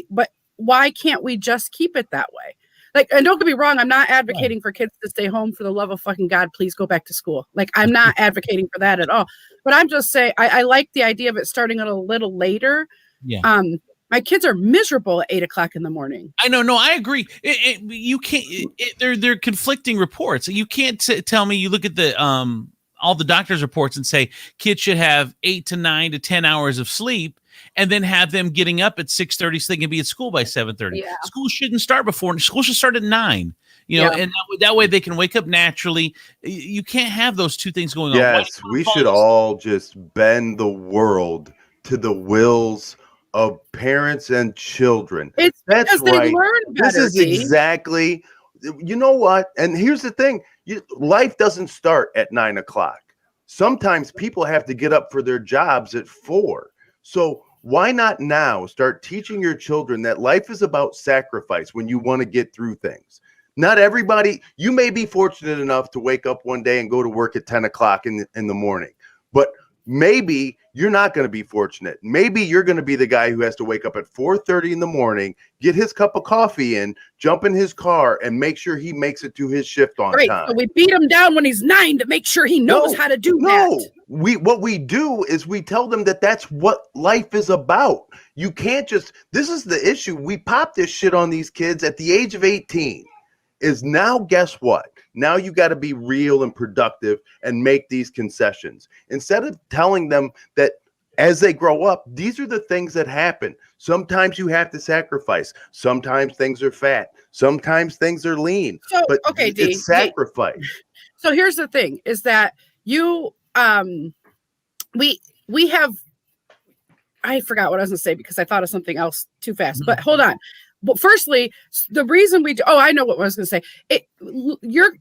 but why can't we just keep it that way? Like, and don't get me wrong, I'm not advocating for kids to stay home. For the love of fucking God, please go back to school. Like, I'm not advocating for that at all. But I'm just saying, I like the idea of it starting a little later. Yeah. My kids are miserable at 8 o'clock in the morning. I know. No, I agree. You can't. They're conflicting reports. You can't tell me. You look at the all the doctors' reports and say kids should have 8 to 9 to 10 hours of sleep, and then have them getting up at 6:30 so they can be at school by 7:30. Yeah. School shouldn't start before. School should start at 9. And that way they can wake up naturally. You can't have those two things going on. Yes, we should all just bend the world to the wills of parents and children. That's right. This is exactly, you know what? And here's the thing: life doesn't start at 9 o'clock. Sometimes people have to get up for their jobs at 4. So why not now start teaching your children that life is about sacrifice when you want to get through things? Not everybody. You may be fortunate enough to wake up one day and go to work at 10 o'clock in the morning, but maybe you're not going to be fortunate. Maybe you're going to be the guy who has to wake up at 4:30 in the morning, get his cup of coffee in, jump in his car, and make sure he makes it to his shift on time. So we beat him down when he's 9 to make sure he knows how to do that. What we do is we tell them that that's what life is about. You can't just, this is the issue. We pop this shit on these kids at the age of 18. Is now, guess what? Now you got to be real and productive and make these concessions. Instead of telling them that as they grow up, these are the things that happen. Sometimes you have to sacrifice. Sometimes things are fat. Sometimes things are lean. So, but okay, it's sacrifice. So here's the thing: is that we have. I forgot what I was going to say because I thought of something else too fast. But hold on. But firstly, the reason I know what I was going to say. Your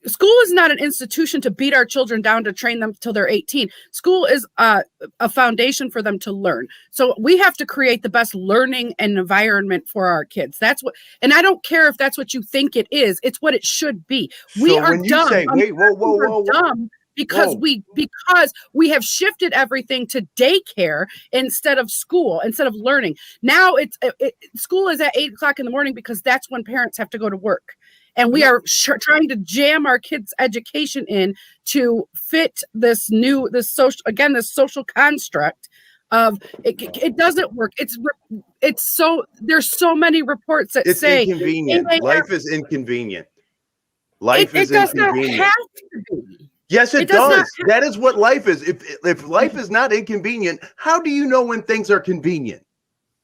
school is not an institution to beat our children down to train them till they're 18. School is a foundation for them to learn. So we have to create the best learning and environment for our kids. That's what, and I don't care if that's what you think it is. It's what it should be. We are dumb. Dumb. Because we have shifted everything to daycare instead of school, instead of learning. Now school is at 8 o'clock in the morning because that's when parents have to go to work. And we are trying to jam our kids' education in to fit this social construct of it doesn't work. It's so there's so many reports that say inconvenient. Life is inconvenient. Life is inconvenient. It does not have to be. Yes, it does. That is what life is. If life is not inconvenient, how do you know when things are convenient?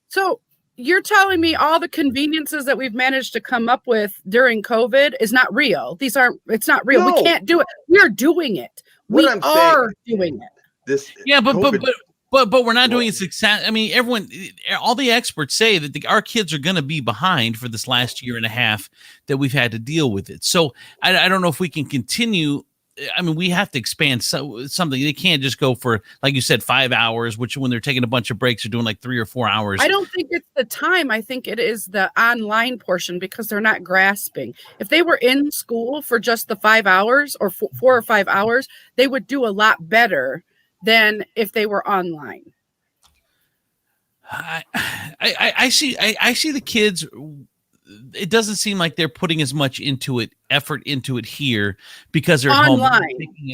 So you're telling me all the conveniences that we've managed to come up with during COVID is not real. It's not real. No. We can't do it. We're doing it. what we I'm are saying, doing it. this Yeah, but COVID, we're not doing it success. I mean, all the experts say that our kids are going to be behind for this last year and a half that we've had to deal with it. So I don't know if we can continue. I mean, we have to expand something. They can't just go for, like you said, 5 hours, which when they're taking a bunch of breaks, are doing like 3 or 4 hours. I don't think it's the time. I think it is the online portion because they're not grasping. If they were in school for just the 5 hours or 4 or 5 hours, they would do a lot better than if they were online. I see the kids. It doesn't seem like they're putting as much effort into it here because they're online.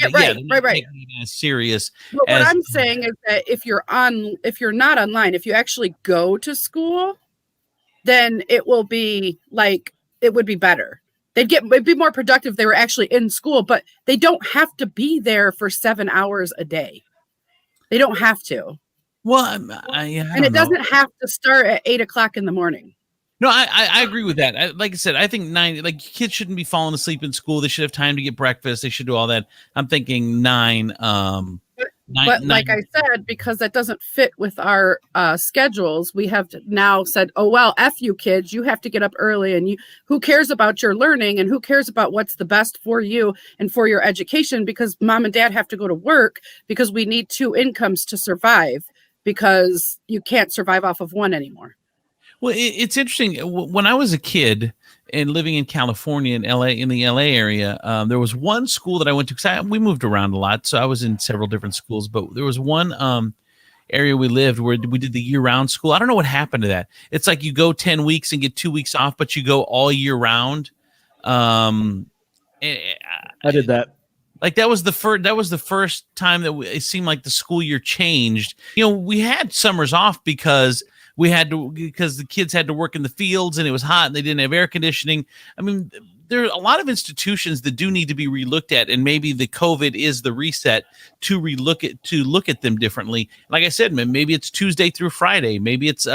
Home. Right. As serious. But what I'm saying is that if you're not online, if you actually go to school, then it would be better. It'd be more productive if they were actually in school, but they don't have to be there for 7 hours a day. They don't have to. Well, and it doesn't have to start at 8 o'clock in the morning. No, I agree with that. Like I said, I think 9. Like kids shouldn't be falling asleep in school. They should have time to get breakfast. They should do all that. I'm thinking 9. But like I said, because that doesn't fit with our schedules, we have now said, "Oh well, F you kids, you have to get up early, and who cares about your learning, and who cares about what's the best for you and for your education? Because mom and dad have to go to work because we need 2 incomes to survive because you can't survive off of one anymore." Well, it's interesting. When I was a kid and living in California, in the LA area, there was one school that I went to because we moved around a lot. So I was in several different schools, but there was one area we lived where we did the year-round school. I don't know what happened to that. It's like you go 10 weeks and get 2 weeks off, but you go all year round. I did that. Like that was the first time that it seemed like the school year changed. We had summers off because the kids had to work in the fields and it was hot and they didn't have air conditioning. I mean, there are a lot of institutions that do need to be relooked at, and maybe the COVID is the reset to look at them differently. Like I said, maybe it's Tuesday through Friday. Maybe it's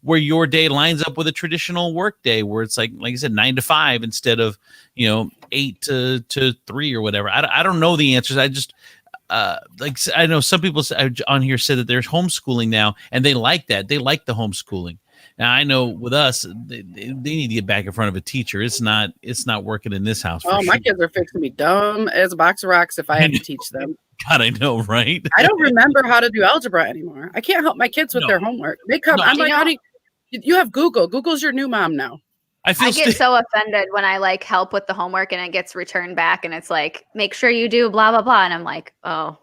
where your day lines up with a traditional work day where it's like I said, 9 to 5 instead of 8 to 3 or whatever. I don't know the answers. I just I know some people on here said that there's homeschooling now, and they like that. They like the homeschooling. Now I know with us, they need to get back in front of a teacher. It's not working in this house. Oh, my kids are fixing to be dumb as a box of rocks if I have to teach them. God, I know, right? I don't remember how to do algebra anymore. I can't help my kids with their homework. They come. I'm like, how do you have Google? Google's your new mom now. I get so offended when I help with the homework and it gets returned back and it's like, make sure you do blah, blah, blah. And I'm like, oh,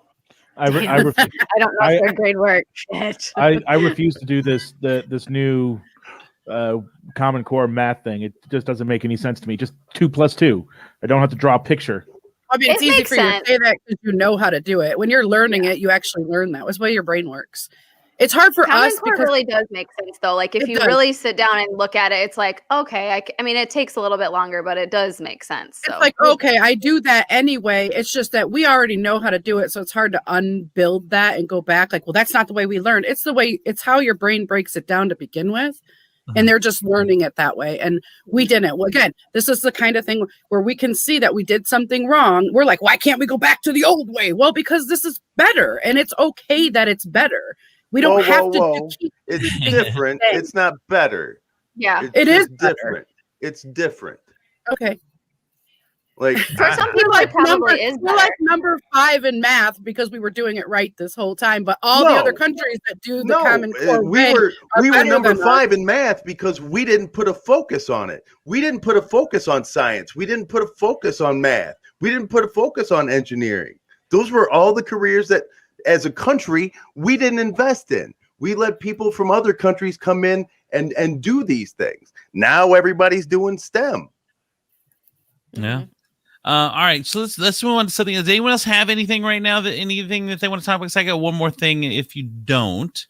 I don't know if their grade work. Shit. I refuse to do this new Common Core math thing. It just doesn't make any sense to me. Just 2 + 2. I don't have to draw a picture. I mean, it's easy for you to say that because you know how to do it. When you're learning it, you actually learn that. That's the way your brain works. It's hard for us because it really does make sense though. Like if you really sit down and look at it, it's like, okay, I mean, it takes a little bit longer, but it does make sense. So. It's like, okay, I do that anyway. It's just that we already know how to do it. So it's hard to unbuild that and go back. Like, well, that's not the way we learned. It's how your brain breaks it down to begin with. And they're just learning it that way. And we didn't. Well, again, this is the kind of thing where we can see that we did something wrong. We're like, why can't we go back to the old way? Well, because this is better and it's okay that it's better. We don't have to. It's different. It's not better. Yeah, it is different. It's different. Okay. Like for some people, it probably is. We're like number 5 in math because we were doing it right this whole time. But all the other countries that do the Common Core we were number 5 in math because we didn't put a focus on it. We didn't put a focus on science. We didn't put a focus on math. We didn't put a focus on engineering. Those were all the careers that, as a country, we didn't invest in. We let people from other countries come in and do these things. Now everybody's doing STEM. Yeah. All right, so let's move on to something. Does anyone else have anything right now anything that they want to talk about? Because I got one more thing. If you don't,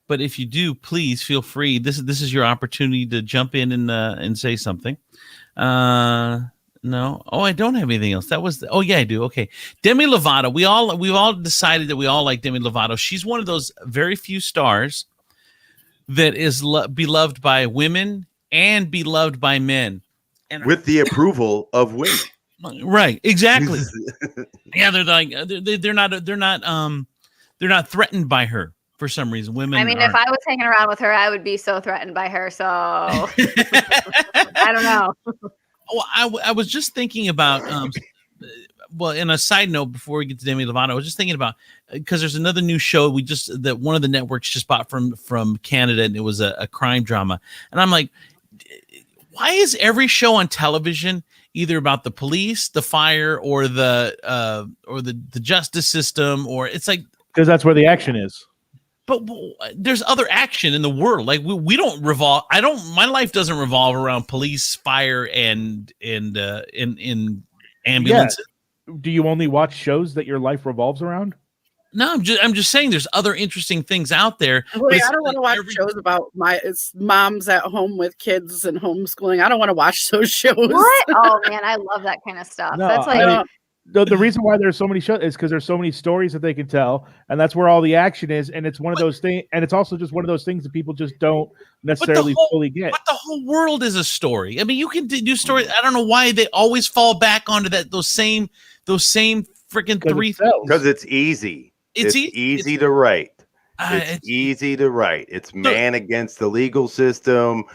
but if you do, please feel free. This is your opportunity to jump in and say something. No. Oh, I don't have anything else. Oh yeah, I do. Okay. Demi Lovato. We've all decided that we all like Demi Lovato. She's one of those very few stars that is beloved by women and beloved by men. And with the approval of women. Right. Exactly. Yeah, they're like they're not threatened by her for some reason. Women. I mean, if I was hanging around with her, I would be so threatened by her. So I don't know. Well, I was just thinking about well, in a side note before we get to Demi Lovato, I was just thinking about because there's another new show that one of the networks just bought from Canada, and it was a crime drama, and I'm like, why is every show on television either about the police, the fire, or the justice system, or it's like because that's where the action is. But there's other action in the world. Like we don't revolve. My life doesn't revolve around police, fire, and in ambulances. Yeah. Do you only watch shows that your life revolves around? No, I'm just saying there's other interesting things out there. Wait, I don't want to watch shows about moms at home with kids and homeschooling. I don't want to watch those shows. What? Oh man, I love that kind of stuff. No, That's like the reason why there's so many shows is because there's so many stories that they can tell, and that's where all the action is. And it's one of those things, and it's also just one of those things that people just don't necessarily fully get. But the whole world is a story. I mean, you can do stories. I don't know why they always fall back onto those same freaking three things. Because it's easy. It's easy to write. It's easy to write. It's man against the legal system.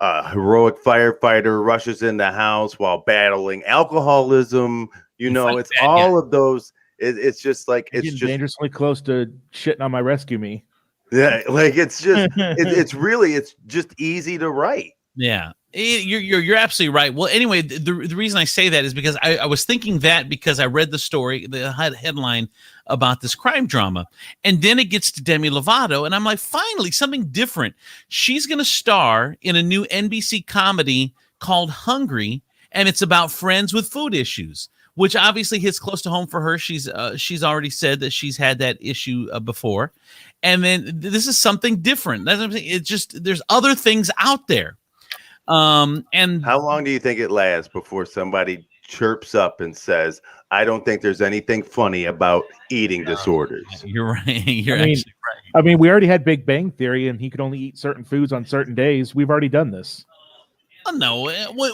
Heroic firefighter rushes in the house while battling alcoholism. It's all of those. It's just like it's just dangerously close to shitting on my rescue me. Yeah, like it's just it's just easy to write. Yeah, you're absolutely right. Well, anyway, the reason I say that is because I was thinking that because I read the story, the headline about this crime drama, and then it gets to Demi Lovato, and I'm like, finally, something different. She's going to star in a new NBC comedy called Hungry, and it's about friends with food issues, which obviously hits close to home for her. She's already said that she's had that issue before, and then this is something different. That's what I'm saying. It's just there's other things out there. And how long do you think it lasts before somebody chirps up and says, I don't think there's anything funny about eating disorders? You're right. You're actually right. I mean, we already had Big Bang Theory, and he could only eat certain foods on certain days. We've already done this. Oh, no.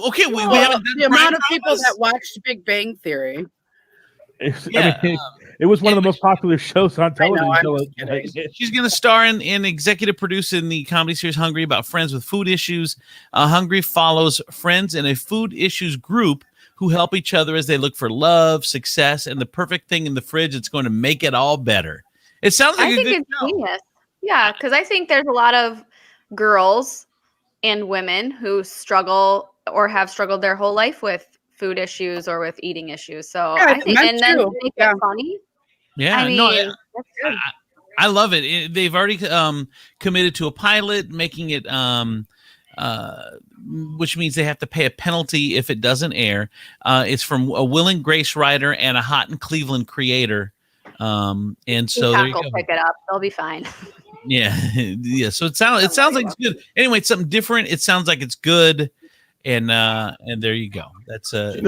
Okay. We haven't done the amount of people that watched Big Bang Theory. It was one of the most popular shows on television. She's going to star in executive produce in the comedy series Hungry about friends with food issues. Hungry follows friends in a food issues group who help each other as they look for love, success, and the perfect thing in the fridge that's going to make it all better. It sounds like I think it's genius. Yeah, because I think there's a lot of girls and women who struggle or have struggled their whole life with food issues or with eating issues. So I think, and then make it funny. Yeah, I mean, that's good. I love it. They've already committed to a pilot, making it, which means they have to pay a penalty if it doesn't air. It's from a Will and Grace writer and a Hot in Cleveland creator. And so there you go. Pick it up; they'll be fine. Yeah. So it sounds like it's good. Anyway, it's something different. It sounds like it's good, and there you go. That's Demi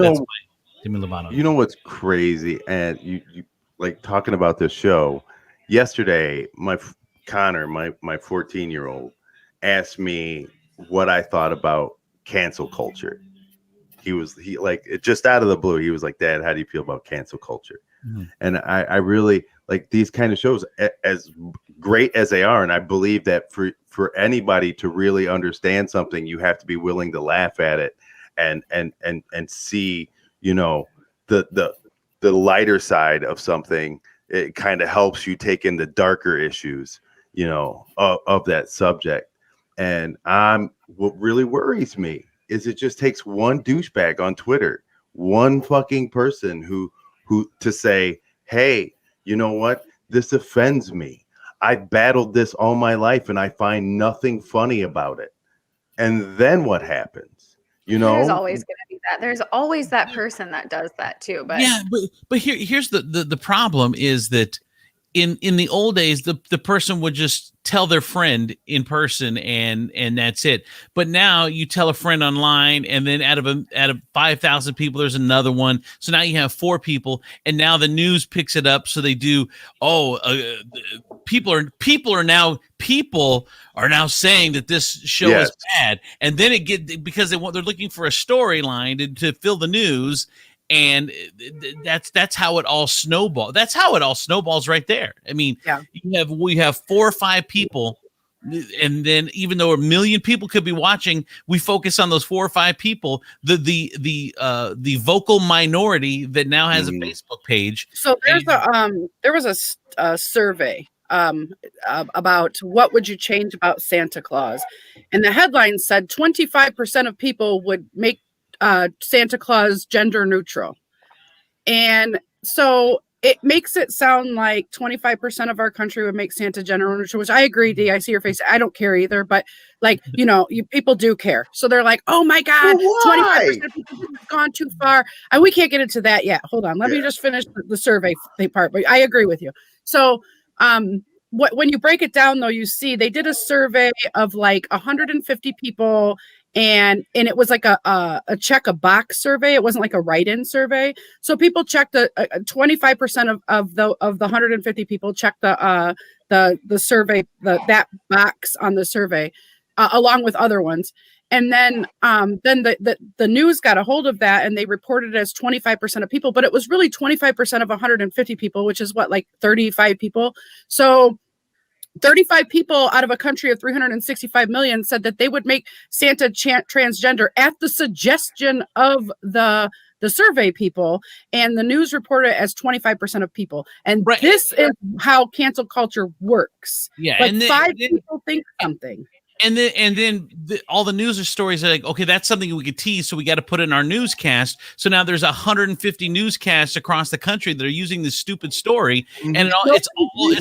Lovato. You know what's crazy, and you like talking about this show. Yesterday, Connor, my 14-year-old, asked me what I thought about cancel culture. He just out of the blue, he was like, Dad, how do you feel about cancel culture? Mm-hmm. And I really like these kind of shows, as great as they are. And I believe that for anybody to really understand something, you have to be willing to laugh at it and see, the lighter side of something. It kind of helps you take in the darker issues, of that subject. And what really worries me is it just takes one douchebag on Twitter, one fucking person who to say, hey, you know what? This offends me. I've battled this all my life and I find nothing funny about it. And then what happens? There's always going to be that. There's always that person that does that too. But yeah, but here's the problem is that in the old days, the person would just tell their friend in person and that's it. But now you tell a friend online, and then out of 5,000 people, there's another one. So now you have 4 people, and now the news picks it up. So they do. People are now saying that this show is bad, and then because they're looking for a storyline to fill the news. And that's how it all snowballs. That's how it all snowballs right there. I mean, we have 4 or 5 people, and then even though 1 million people could be watching, we focus on those 4 or 5 people, the vocal minority that now has a Facebook page. So there was a survey about what would you change about Santa Claus, and the headline said 25% of people would make Santa Claus gender neutral, and so it makes it sound like 25% of our country would make Santa gender neutral, which I agree, Dee. I see your face. I don't care either, but like, people do care. So they're like, oh my God, 25% of people have gone too far. And we can't get into that yet. Hold on. Let me just finish the survey part, but I agree with you. So when you break it down, though, you see they did a survey of like 150 people, and it was like a check a box survey. It wasn't like a write-in survey. So people checked 25% of the 150 people checked the survey, that box on the survey, along with other ones. And then the news got a hold of that, and they reported it as 25% of people, but it was really 25% of 150 people, which is what, like 35 people. So 35 people out of a country of 365 million said that they would make Santa transgender at the suggestion of the survey people, and the news reported it as 25% of people. And this is how cancel culture works. Yeah, like and 5 people think something. And then all the news stories are like, okay, that's something we could tease, so we got to put it in our newscast. So now there's 150 newscasts across the country that are using this stupid story, and it's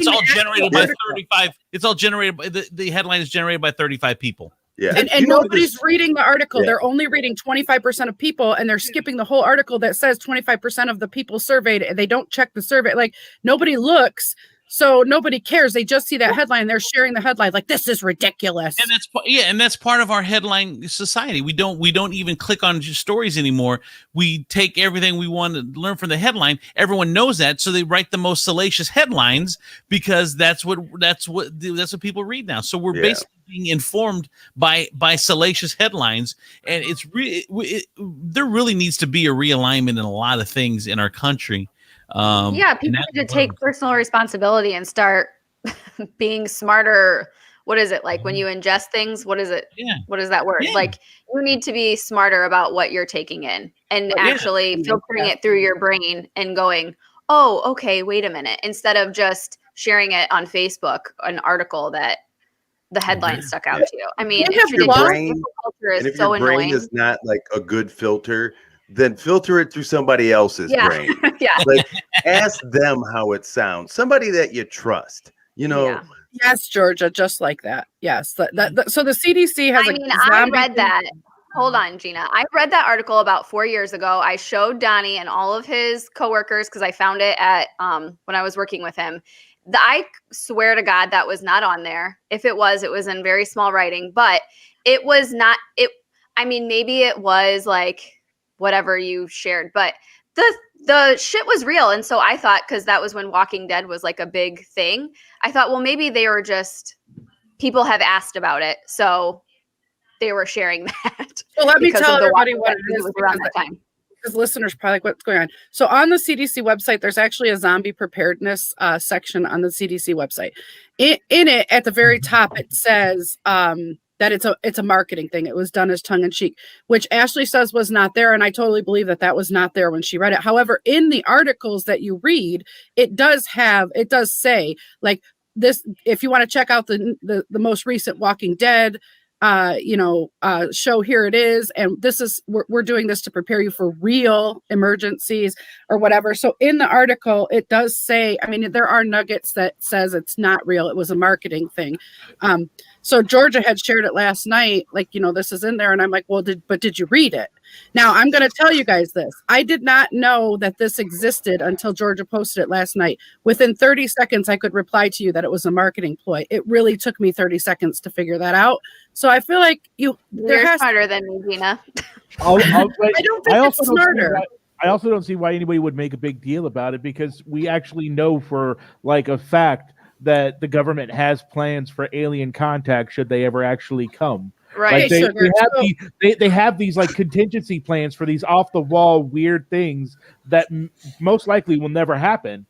all generated by 35. It's all generated by the headline is generated by 35 people. Yeah, and nobody's reading the article. They're only reading 25% of people, and they're skipping the whole article that says 25% of the people surveyed, and they don't check the survey. Like, nobody looks. So nobody cares. They just see that headline. They're sharing the headline like, this is ridiculous. And that's part of our headline society. We don't even click on stories anymore. We take everything we want to learn from the headline. Everyone knows that, so they write the most salacious headlines because that's what people read now. So we're basically being informed by salacious headlines, and there really needs to be a realignment in a lot of things in our country. People need to take personal responsibility and start being smarter. What is it like when you ingest things? What is it? What is that word? Like, you need to be smarter about what you're taking in, and actually filtering it through your brain and going, oh, okay, wait a minute, instead of just sharing it on Facebook, an article that the headline stuck out to you. I mean, it's ridiculous. Culture is so annoying. Brain is not like a good filter, then filter it through somebody else's brain. Like, ask them how it sounds. Somebody that you trust, Yes, Georgia, just like that. Yes. So the CDC has I read that. Hold on, Gina. I read that article about 4 years ago. I showed Donny and all of his coworkers because I found it at when I was working with him. I swear to God that was not on there. If it was in very small writing, but it was not. Maybe it was like whatever you shared, but the shit was real. And so I thought, because that was when Walking Dead was like a big thing, I thought, well, maybe they were just, people have asked about it, so they were sharing that. Well, let me tell everybody what it is around that time, because listeners probably like, what's going on. So on the CDC website, there's actually a zombie preparedness section on the CDC website. In it, at the very top, it says that it's a marketing thing. It was done as tongue in cheek, which Ashley says was not there, and I totally believe that was not there when she read it. However, in the articles that you read, it does say like this. If you want to check out the most recent Walking Dead show, here it is, and this is we're doing this to prepare you for real emergencies or whatever. So in the article, it does say, there are nuggets that says it's not real, it was a marketing thing. So Georgia had shared it last night, like, this is in there, and I'm like, well, did you read it? Now I'm going to tell you guys this. I did not know that this existed until Georgia posted it last night. Within 30 seconds, I could reply to you that it was a marketing ploy. It really took me 30 seconds to figure that out. So I feel like you're smarter than me, Gina. I don't think it's smarter. I also don't see why anybody would make a big deal about it, because we actually know for like a fact that the government has plans for alien contact should they ever actually come. Right. Like sugar. they have these like contingency plans for these off the wall weird things that most likely will never happen.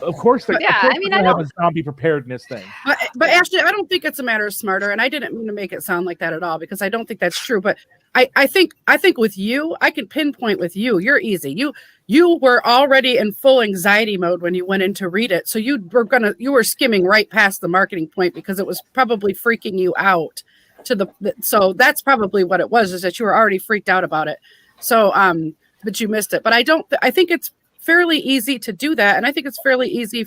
Of course, they have a zombie preparedness thing. But Ashley, I don't think it's a matter of smarter, and I didn't mean to make it sound like that at all because I don't think that's true. But I think with you, I can pinpoint with you. You're easy. You were already in full anxiety mode when you went in to read it, so you were skimming right past the marketing point because it was probably freaking you out. So that's probably what it was, is that you were already freaked out about it. So but you missed it. But I think it's fairly easy to do that. And I think it's fairly easy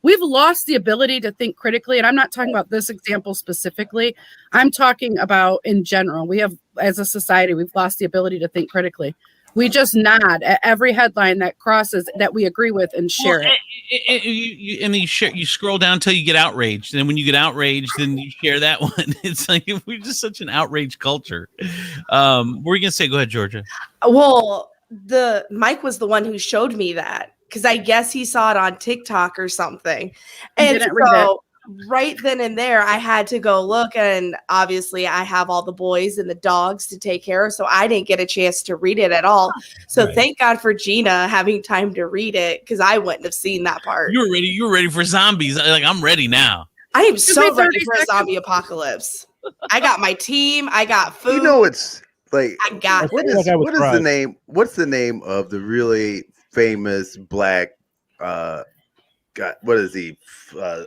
we've lost the ability to think critically. And I'm not talking about this example specifically. I'm talking about in general. We have, as a society, we've lost the ability to think critically. We just nod at every headline that crosses that we agree with and share it. You scroll down until you get outraged. And then when you get outraged, then you share that one. It's like we're just such an outrage culture. What were you going to say? Go ahead, Georgia. Well, Mike was the one who showed me that because I guess he saw it on TikTok or something. And so right then and there, I had to go look, and obviously I have all the boys and the dogs to take care of, so I didn't get a chance to read it at all. So Thank God for Gina having time to read it because I wouldn't have seen that part. You were ready for zombies. Like, I'm ready now. I am so ready for a zombie apocalypse. I got my team. I got food. You know, it's like I got what is the name? What's the name of the really famous black what is he?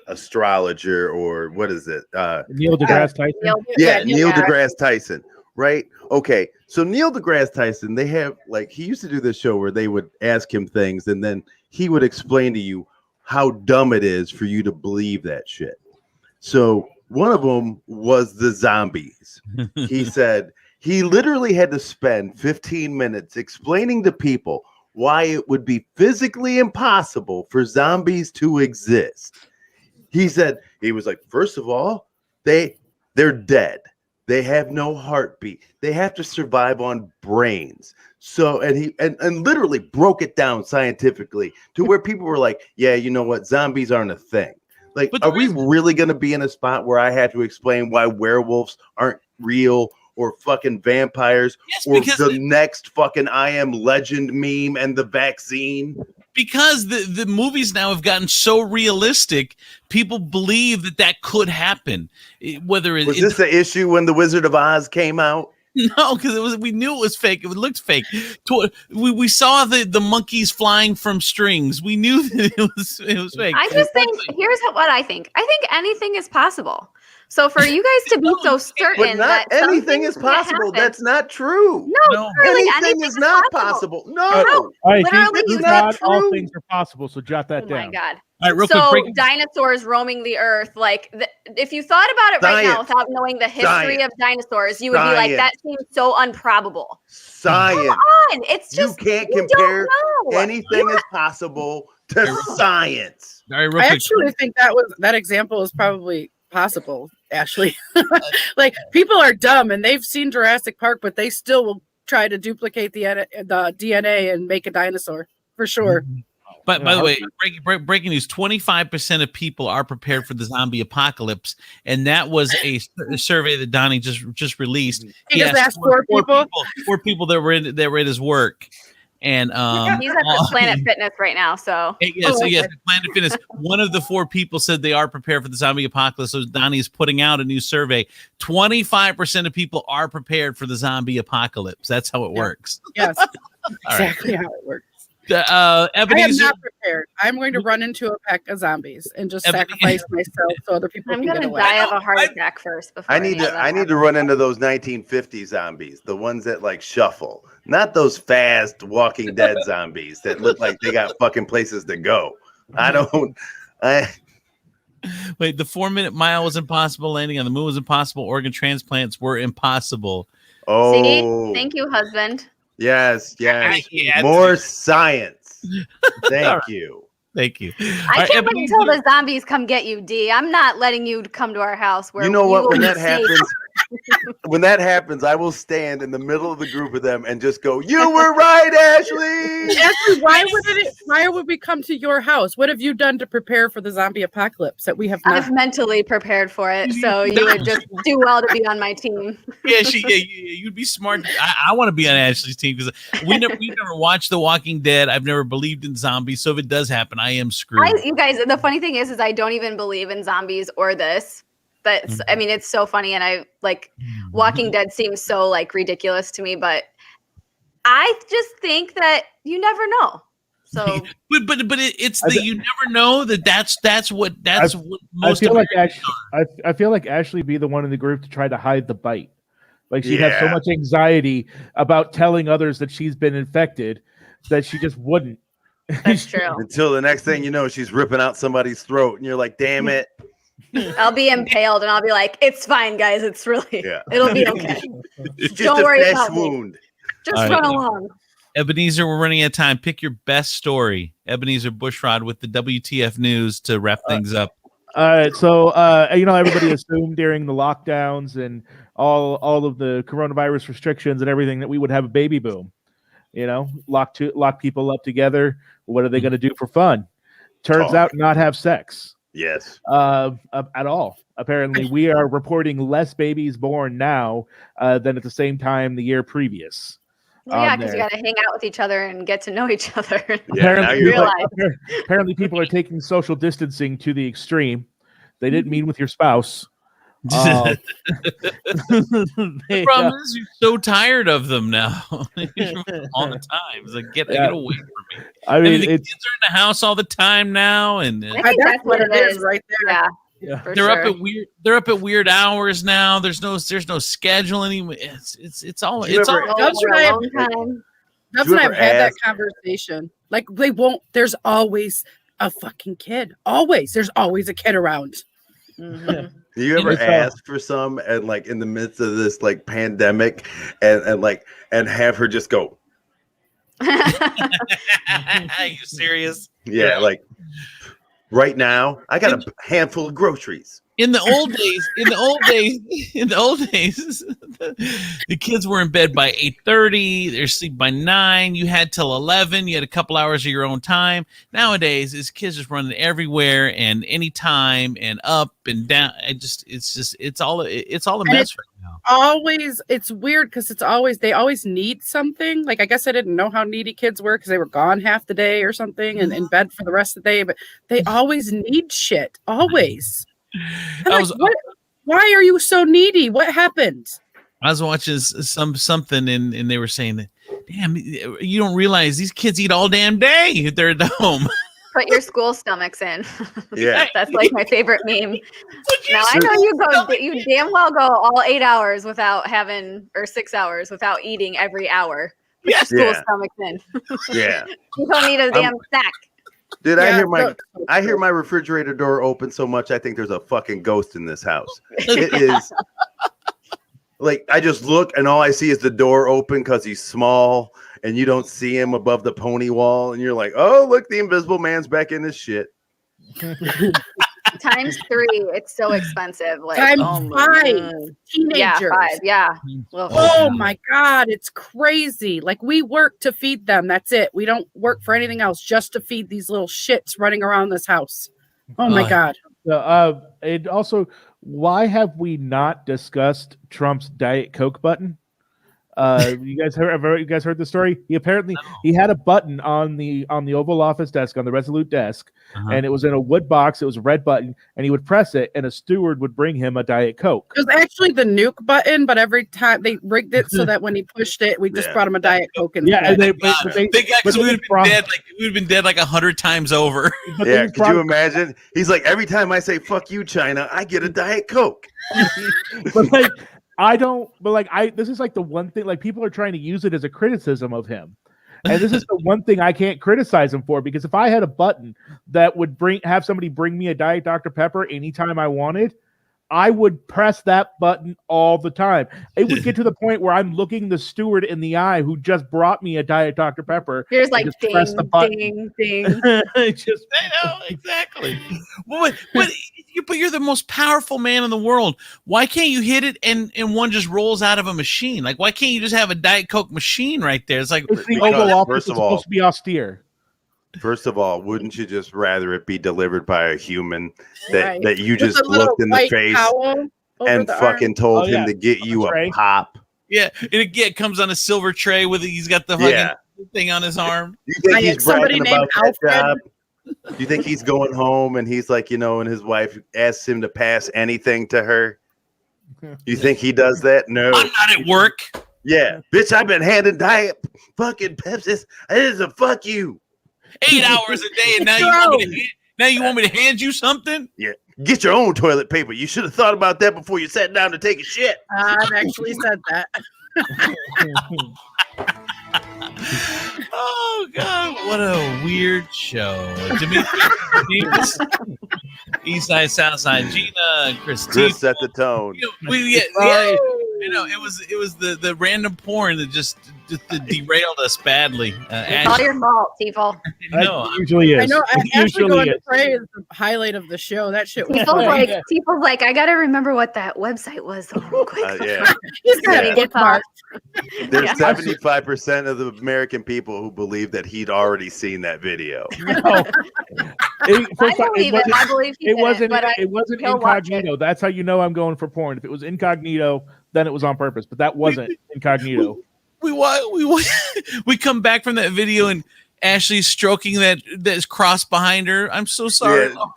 Astrologer, or what is it? Neil deGrasse Tyson. Neil deGrasse Tyson. Right? Okay. So Neil deGrasse Tyson, they have he used to do this show where they would ask him things and then he would explain to you how dumb it is for you to believe that shit. So one of them was the zombies. He said he literally had to spend 15 minutes explaining to people why it would be physically impossible for zombies to exist. He was like, first of all, they're dead. They have no heartbeat. They have to survive on brains. So, and he literally broke it down scientifically to where people were like, yeah, you know what? Zombies aren't a thing. Like, are we really going to be in a spot where I have to explain why werewolves aren't real, or fucking vampires, or the next fucking I Am Legend meme and the vaccine? Because the movies now have gotten so realistic, people believe that could happen. Was this the issue when The Wizard of Oz came out? No, because we knew it was fake. It looked fake. We saw the monkeys flying from strings. We knew that it was fake. I just think here's what I think. I think anything is possible. So for you guys to be so certain but not that anything is possible, that's not true. No, anything is not possible. No, literally, not all things are possible. So jot that down. Oh my God. All right, real so quick, dinosaurs roaming the earth, if you thought about it right now without knowing the history of dinosaurs, you would be like, that seems so improbable. Science. Come on. It's just, you can't compare anything is possible to science. All right, I actually think that example is probably possible, Ashley. Like, people are dumb and they've seen Jurassic Park, but they still will try to duplicate the DNA and make a dinosaur for sure. But by the way, breaking news: 25% of people are prepared for the zombie apocalypse, and that was a survey that Donny just released. He just asked four people that were in his work, and he's at the Planet Fitness right now. So yes, Planet Fitness. One of the 4 people said they are prepared for the zombie apocalypse. So Donny is putting out a new survey. 25% of people are prepared for the zombie apocalypse. That's how it works. Yes, exactly how it works. I am not prepared. I'm going to run into a pack of zombies and just sacrifice myself so other people can get away. I'm going to die of a heart attack first. Before I need to run into those 1950 zombies, the ones that shuffle, not those fast Walking Dead zombies that look like they got fucking places to go. Wait, the 4-minute mile was impossible. Landing on the moon was impossible. Organ transplants were impossible. Oh, see? Thank you, husband. Yes. More science. Thank you. Thank you. I can't wait until the zombies come get you, D. I'm not letting you come to our house. Where you know what? When that happens, when that happens, I will stand in the middle of the group of them and just go, "You were right, Ashley." Ashley, why would we come to your house? What have you done to prepare for the zombie apocalypse that we have not? I've mentally prepared for it, so you would just do well to be on my team. Yeah, you'd be smart. I want to be on Ashley's team because we never watched The Walking Dead. I've never believed in zombies, so if it does happen, I am screwed. You guys, the funny thing is I don't even believe in zombies or this. But I mean, it's so funny, and I like Walking Dead seems so like ridiculous to me, but I just think that you never know. So, but it's the you never know that's what most. I feel like Ashley be the one in the group to try to hide the bite. Like she'd have so much anxiety about telling others that she's been infected that she just wouldn't. That's true. Until the next thing you know, she's ripping out somebody's throat, and you're like, "Damn it." I'll be impaled and I'll be like, "It's fine, guys. It's really, it'll be okay. It's just Don't a worry flesh about wound. me. Just run along." Ebenezer, we're running out of time. Pick your best story. Ebenezer Bushrod with the WTF news to wrap things up. All right, so everybody assumed during the lockdowns and all of the coronavirus restrictions and everything that we would have a baby boom. Lock people up together. What are they going to do for fun? Turns out not have sex. Yes. At all. Apparently, we are reporting less babies born now than at the same time the year previous. Well, yeah, because you got to hang out with each other and get to know each other. Apparently, people are taking social distancing to the extreme. They didn't mean with your spouse. The problem is you're so tired of them now all the time. It's like get away from me. I mean, the kids are in the house all the time now, and I think that's what it is right there. Yeah. They're up at weird hours now. There's no schedule anymore. It's all Dubs and I have had that conversation. Like they won't. There's always a fucking kid. Always. There's always a kid around. Mm-hmm. Do you ever ask for some and like in the midst of this like pandemic and have her just go? Are you serious? Yeah, like right now I got a handful of groceries. In the old days, the kids were in bed by 8:30. They're asleep by 9. You had till 11. You had a couple hours of your own time. Nowadays, these kids just running everywhere and anytime and up and down. It's all a mess right now. Always, it's weird because they always need something. Like I guess I didn't know how needy kids were because they were gone half the day or something and in bed for the rest of the day. But they always need shit. Always. Why are you so needy? What happened? I was watching something and they were saying that, damn, you don't realize these kids eat all damn day if they're at home. Put your school stomachs in. Yeah. That's like my favorite meme. Now I know you damn well go all 8 hours without having, or 6 hours without eating every hour. Put your school stomachs in. Yeah. You don't need a damn snack. Dude, I hear my refrigerator door open so much I think there's a fucking ghost in this house. It is like I just look and all I see is the door open because he's small and you don't see him above the pony wall and you're like, oh look, the invisible man's back in this shit. Times 3, it's so expensive. Like Times 5, teenagers. Yeah, 5. Yeah. Oh my God, it's crazy. Like we work to feed them. That's it. We don't work for anything else, just to feed these little shits running around this house. Oh my God. And also, why have we not discussed Trump's Diet Coke button? You guys heard the story? He had a button on the Oval Office desk, on the Resolute desk, and it was in a wood box. It was a red button, and he would press it, and a steward would bring him a Diet Coke. It was actually the nuke button, but every time they rigged it so that when he pushed it, we just brought him a Diet Coke. And because we would have been dead like 100 times over. Yeah, could you imagine? He's like, every time I say "fuck you, China," I get a Diet Coke. But this is like the one thing, like people are trying to use it as a criticism of him. And this is the one thing I can't criticize him for, because if I had a button that would have somebody bring me a Diet Dr. Pepper anytime I wanted, I would press that button all the time. It would get to the point where I'm looking the steward in the eye who just brought me a Diet Dr. Pepper. Here's like ding, ding, ding. I know, exactly. But But you're the most powerful man in the world. Why can't you hit it and one just rolls out of a machine? Like, why can't you just have a Diet Coke machine right there? It's like It's the Oval Office. First It's of all, supposed to be austere. First of all, wouldn't you just rather it be delivered by a human that, that you With just a little looked in the white face towel over and the fucking arm. told him to get you a pop? Yeah, and it comes on a silver tray with he's got the fucking thing on his arm. You think he's somebody bragging named about that Alfred. job? You think he's going home and he's like, you know, and his wife asks him to pass anything to her? You think he does that? No. I'm not at work. Yeah, bitch, I've been handing diet fucking Pepsis. It is a fuck you. 8 hours a day, and now you want me to hand you something? Yeah, get your own toilet paper. You should have thought about that before you sat down to take a shit. I've actually said that. Oh God, what a weird show. Demetrius, East Side, South Side, Gina, Chris Tiefel. set the tone. You know, it was the random porn that just derailed us badly. It's all your fault, Tiefel. No, Usually is. I know. It Ashley usually going to is. pray is the highlight of the show. That shit was Tiefel's like, I gotta remember what that website was real quick. Yeah. He's got Yeah. a bookmark. There's 75% of the American people who believe that he'd already seen that video. No. I believe he it did wasn't. but It wasn't he'll watch incognito. That's how you know I'm going for porn. If it was incognito, then it was on purpose. But that wasn't incognito. We come back from that video and Ashley's stroking that cross behind her. I'm so sorry, Yeah. Lord.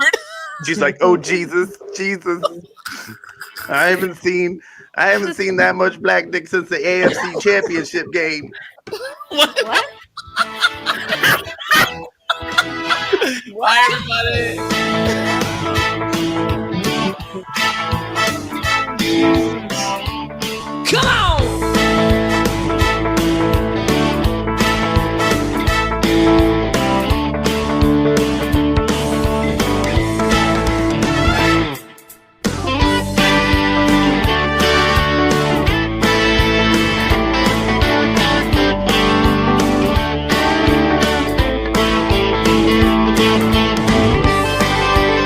She's like, "Oh Jesus, Jesus! I haven't seen that much black dick since the AFC Championship game." What? Bye, everybody.